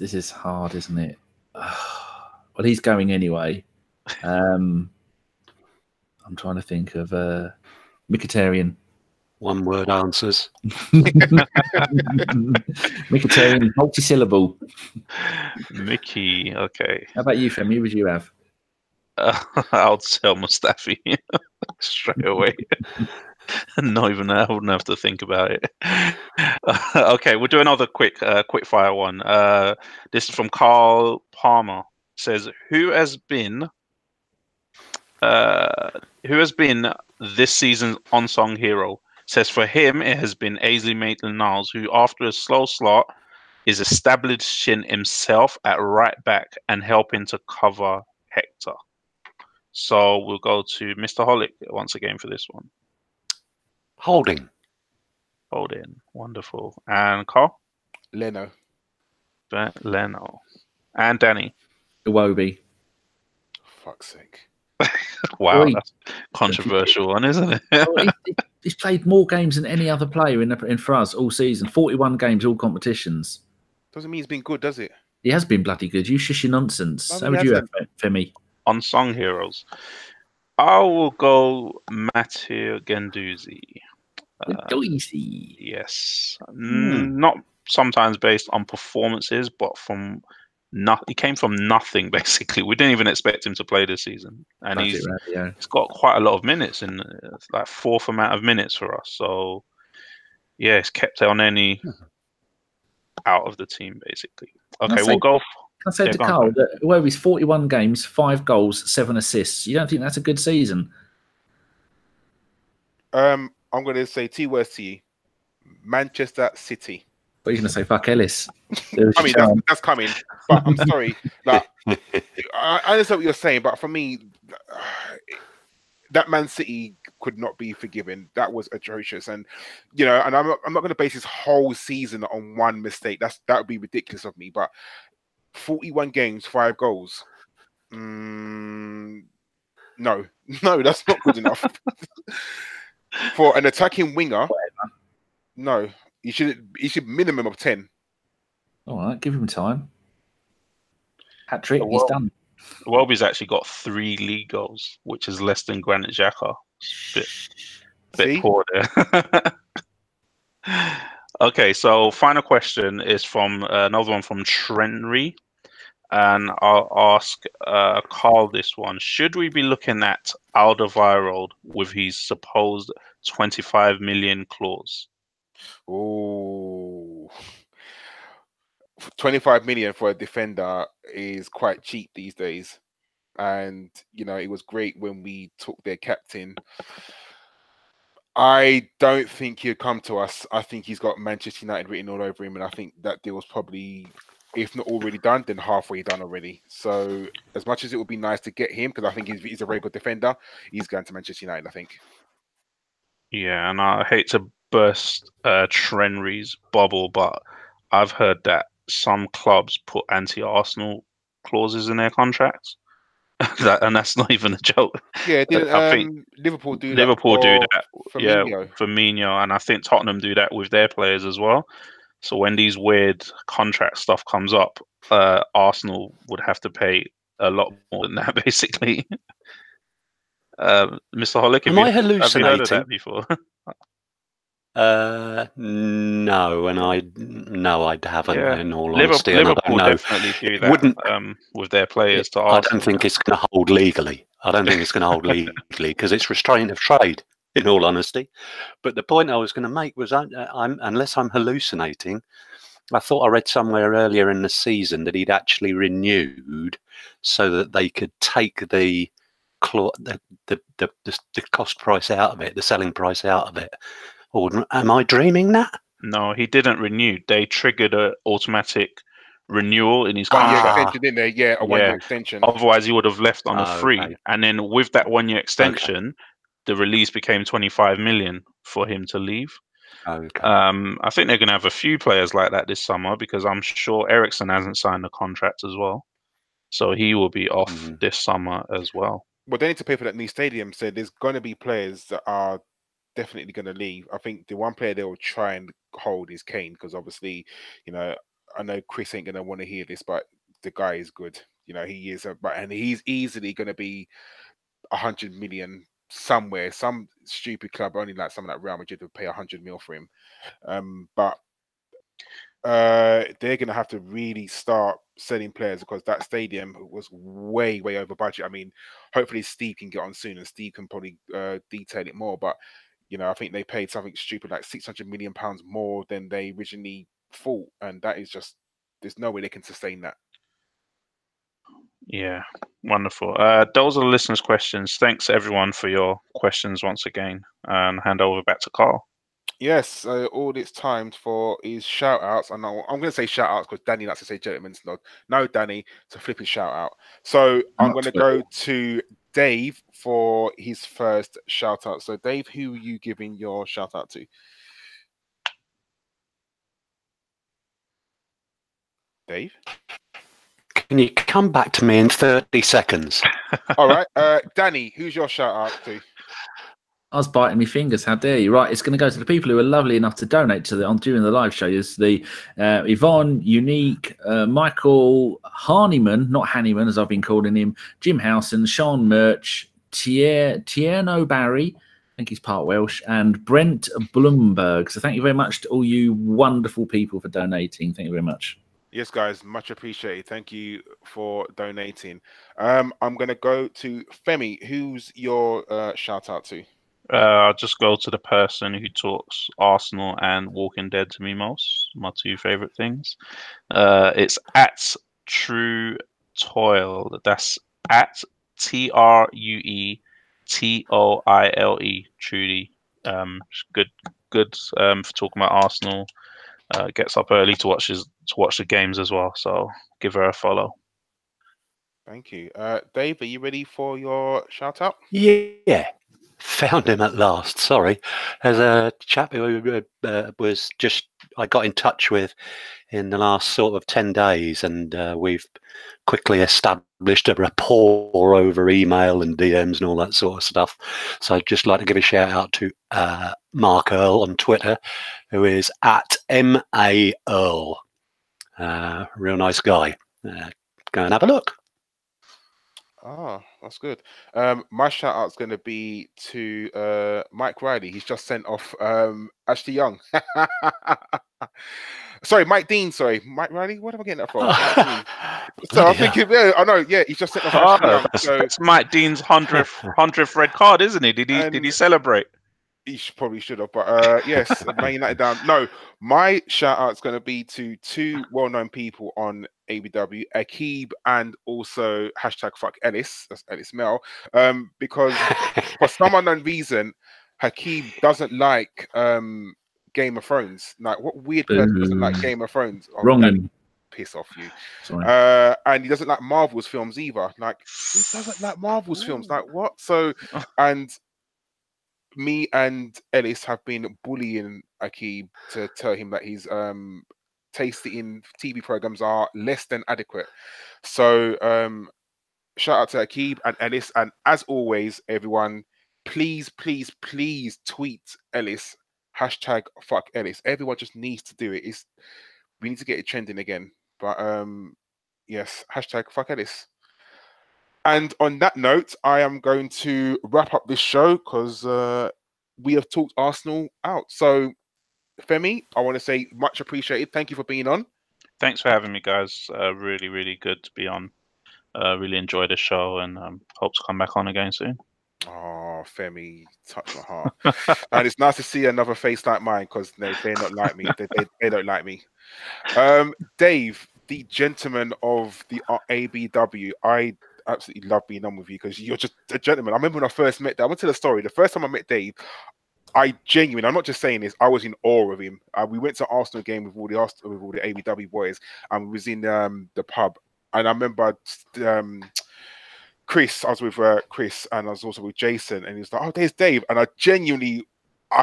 This is hard, isn't it? Well, he's going anyway. I'm trying to think of Mkhitaryan. One word answers. Mkhitaryan, multi-syllable. Mickey, okay. How about you, Femi? Who would you have? I'll sell Mustafi straight away. Not even I wouldn't have to think about it. Okay, we'll do another quick fire one. This is from Karl Palmer. Says, who has been this season's unsung hero? Says for him it has been Ainsley Maitland-Niles, who after a slow start is establishing himself at right back and helping to cover Hector. So we'll go to Mr. Holick once again for this one. Holding. Wonderful. And Karl? Leno. Leno. And Danny? Iwobi. Fuck's sake. Wow, Oi. that's controversial one, isn't it? Well, he's played more games than any other player in for us all season. 41 games, all competitions. Doesn't mean he's been good, does it? He has been bloody good. You shush your nonsense. No, How he would you have, hasn't. Femi? Unsung heroes. I will go Matteo Guendouzi. Guendouzi. Yes. Not sometimes based on performances, but he came from nothing, basically. We didn't even expect him to play this season. And he's got quite a lot of minutes, in like fourth amount of minutes for us. So, yeah, it's kept Elneny out of the team, basically. Okay, we'll go. I said to Karl that Iwobi's 41 games, 5 goals, 7 assists. You don't think that's a good season? I'm going to say 2 words to you. Manchester City. But you're going to say fuck Ellis. I mean, that's coming. But I'm sorry. Like, I understand what you're saying, but for me, that Man City could not be forgiven. That was atrocious. And, you know, and I'm not going to base this whole season on one mistake. That would be ridiculous of me. But 41 games, 5 goals. No, that's not good enough. For an attacking winger, no. He should minimum of 10. All right, give him time. Hat-trick, he's done. Welby's actually got 3 league goals, which is less than Granit Xhaka. Bit poor there. Okay, so final question is from another one from Trenry. And I'll ask Karl this one. Should we be looking at Alderweireld with his supposed 25 million clause? Oh, 25 million for a defender is quite cheap these days. And, you know, it was great when we took their captain. I don't think he'll come to us. I think he's got Manchester United written all over him. And I think that deal's probably, if not already done, then halfway done already. So as much as it would be nice to get him, because I think he's a very good defender, he's going to Manchester United, I think. Yeah, and I hate to burst Trenry's bubble, but I've heard that some clubs put anti-Arsenal clauses in their contracts. And that's not even a joke. Yeah, I think Liverpool do that. Firmino. Firmino, and I think Tottenham do that with their players as well. So when these weird contract stuff comes up, Arsenal would have to pay a lot more than that, basically. Mr. Holick, have you heard of that before? No, and I haven't. Yeah. In all honesty, Liverpool definitely do that with their players to Arsenal. I don't think it's going to hold legally. Because it's restraint of trade. In all honesty, but the point I was going to make was, unless I'm hallucinating, I thought I read somewhere earlier in the season that he'd actually renewed so that they could take the cost price out of it, the selling price out of it. Or am I dreaming that? No, he didn't renew. They triggered an automatic renewal in his contract. 1 year extension, didn't they? Yeah, a 1 year extension. Otherwise, he would have left on a free. Okay. And then with that 1 year extension, the release became 25 million for him to leave. Okay. I think they're going to have a few players like that this summer, because I'm sure Eriksen hasn't signed a contract as well. So he will be off this summer as well. Well, they need to pay for that new stadium. So there's going to be players that are definitely going to leave. I think the one player they will try and hold is Kane, because obviously, you know, I know Chris ain't going to want to hear this, but the guy is good. You know, he is, and he's easily going to be 100 million somewhere. Some stupid club, only like someone like Real Madrid would pay 100 mil for him. But they're going to have to really start selling players because that stadium was way over budget. I mean, hopefully Steve can get on soon and Steve can probably detail it more. But I think they paid something stupid like £600 million more than they originally thought, and that is just, there's no way they can sustain that. Yeah, wonderful. Those are the listeners' questions. Thanks everyone for your questions once again. And hand over back to Karl. Yes, all it's time for is shout outs. And I'm going to say shout outs because Danny likes to say gentleman's nod. No, Danny, it's a flipping shout out. So I'm going to go to Dave for his first shout out. So, Dave, who are you giving your shout out to? Dave? Can you come back to me in 30 seconds? All right. Danny, who's your shout out to? I was biting my fingers. How dare you? Right, it's going to go to the people who are lovely enough to donate to during the live show. Is the Yvonne, Unique, Michael Harniman, not Hannyman as I've been calling him, Jim Howson, Sean Murch, Tierno Barry, I think he's part Welsh, and Brent Bloomberg. So thank you very much to all you wonderful people for donating. Thank you very much. Yes, guys, much appreciated. Thank you for donating. I'm going to go to Femi. Who's your shout out to? I'll just go to the person who talks Arsenal and Walking Dead to me most. My two favourite things. It's at True Toil. That's at TrueToile. Truly. Good for talking about Arsenal. Gets up early to watch the games as well. So give her a follow. Thank you. Dave, are you ready for your shout out? Yeah. Found him at last. Sorry. There's a chap who was just, I got in touch with in the last sort of 10 days, and we've quickly established a rapport over email and DMs and all that sort of stuff. So I'd just like to give a shout out to Mark Earl on Twitter, who is at MA Earl. Real nice guy. Go and have a look. Ah, that's good. My shout out's going to be to Mike Riley. He's just sent off Ashley Young. Sorry, Mike Dean. Sorry, Mike Riley. What am I getting that from? So I'm thinking, yeah, I know. Yeah, he's just sent off Ashley Young. That's Mike Dean's 100th red card, isn't he? Did he celebrate? He probably should have, but yes, Man United down. No, my shout out is going to be to two well-known people on ABW, Akib and also hashtag fuck Ellis. That's Ellis Mel. Because for some unknown reason, Akib doesn't like Game of Thrones. Like, what weird person doesn't like Game of Thrones? Oh, Wrong. Piss off you. Sorry. And he doesn't like Marvel's films either. Like, who doesn't like Marvel's films? Like, what? So, and me and Ellis have been bullying Akib to tell him that his taste in TV programs are less than adequate. So shout out to Akib and Ellis, and as always, everyone, please tweet Ellis hashtag fuck Ellis. Everyone just needs to do it. We need to get it trending again. But yes, hashtag fuck Ellis. And on that note, I am going to wrap up this show because we have talked Arsenal out. So, Femi, I want to say much appreciated. Thank you for being on. Thanks for having me, guys. Really good to be on. Really enjoyed the show and hope to come back on again soon. Oh, Femi, touch my heart. And it's nice to see another face like mine because they're not like me. They don't like me. Dave, the gentleman of the ABW, I absolutely love being on with you because you're just a gentleman. I remember when I first met Dave. I'm going to tell a story. The first time I met Dave, I'm not just saying this, I was in awe of him. We went to Arsenal game with all the ABW boys, and we was in the pub. And I remember Chris, I was with Chris, and I was also with Jason, and he was like, "Oh, there's Dave." And I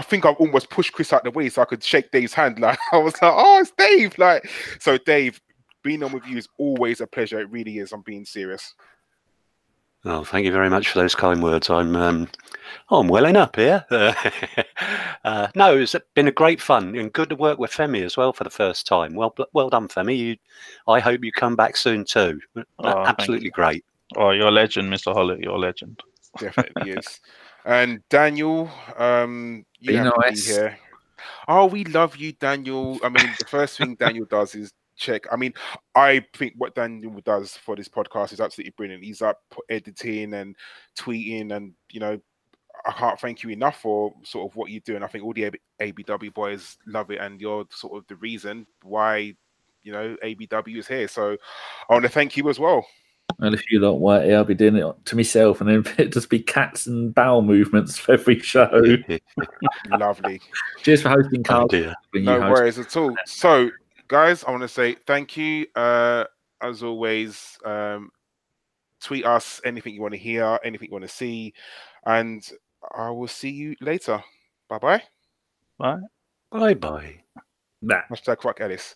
think I almost pushed Chris out the way so I could shake Dave's hand. Like, I was like, "Oh, it's Dave!" Like, so Dave, being on with you is always a pleasure. It really is. I'm being serious. Oh, thank you very much for those kind words. I'm welling up here. No, it's been a great fun and good to work with Femi as well for the first time. Well done, Femi. I hope you come back soon too. Absolutely great. Oh, you're a legend, Mr. Hollett. You're a legend. Definitely is. And Daniel, you have to be nice. here. Oh, we love you, Daniel. I mean, the first thing Daniel does is check. I mean, I think what Daniel does for this podcast is absolutely brilliant. He's up editing and tweeting, and I can't thank you enough for sort of what you're doing. I think all the ABW boys love it, and you're sort of the reason why ABW is here. So I want to thank you as well. Well, if you lot were here, I'll be doing it to myself, and then it'd just be cats and bowel movements for every show. Lovely. Cheers for hosting, Karl. Oh dear. No worries at all. So, guys, I want to say thank you. As always, tweet us anything you want to hear, anything you want to see, and I will see you later. Bye-bye. Bye. Bye-bye. Nah. #fuck Ellis.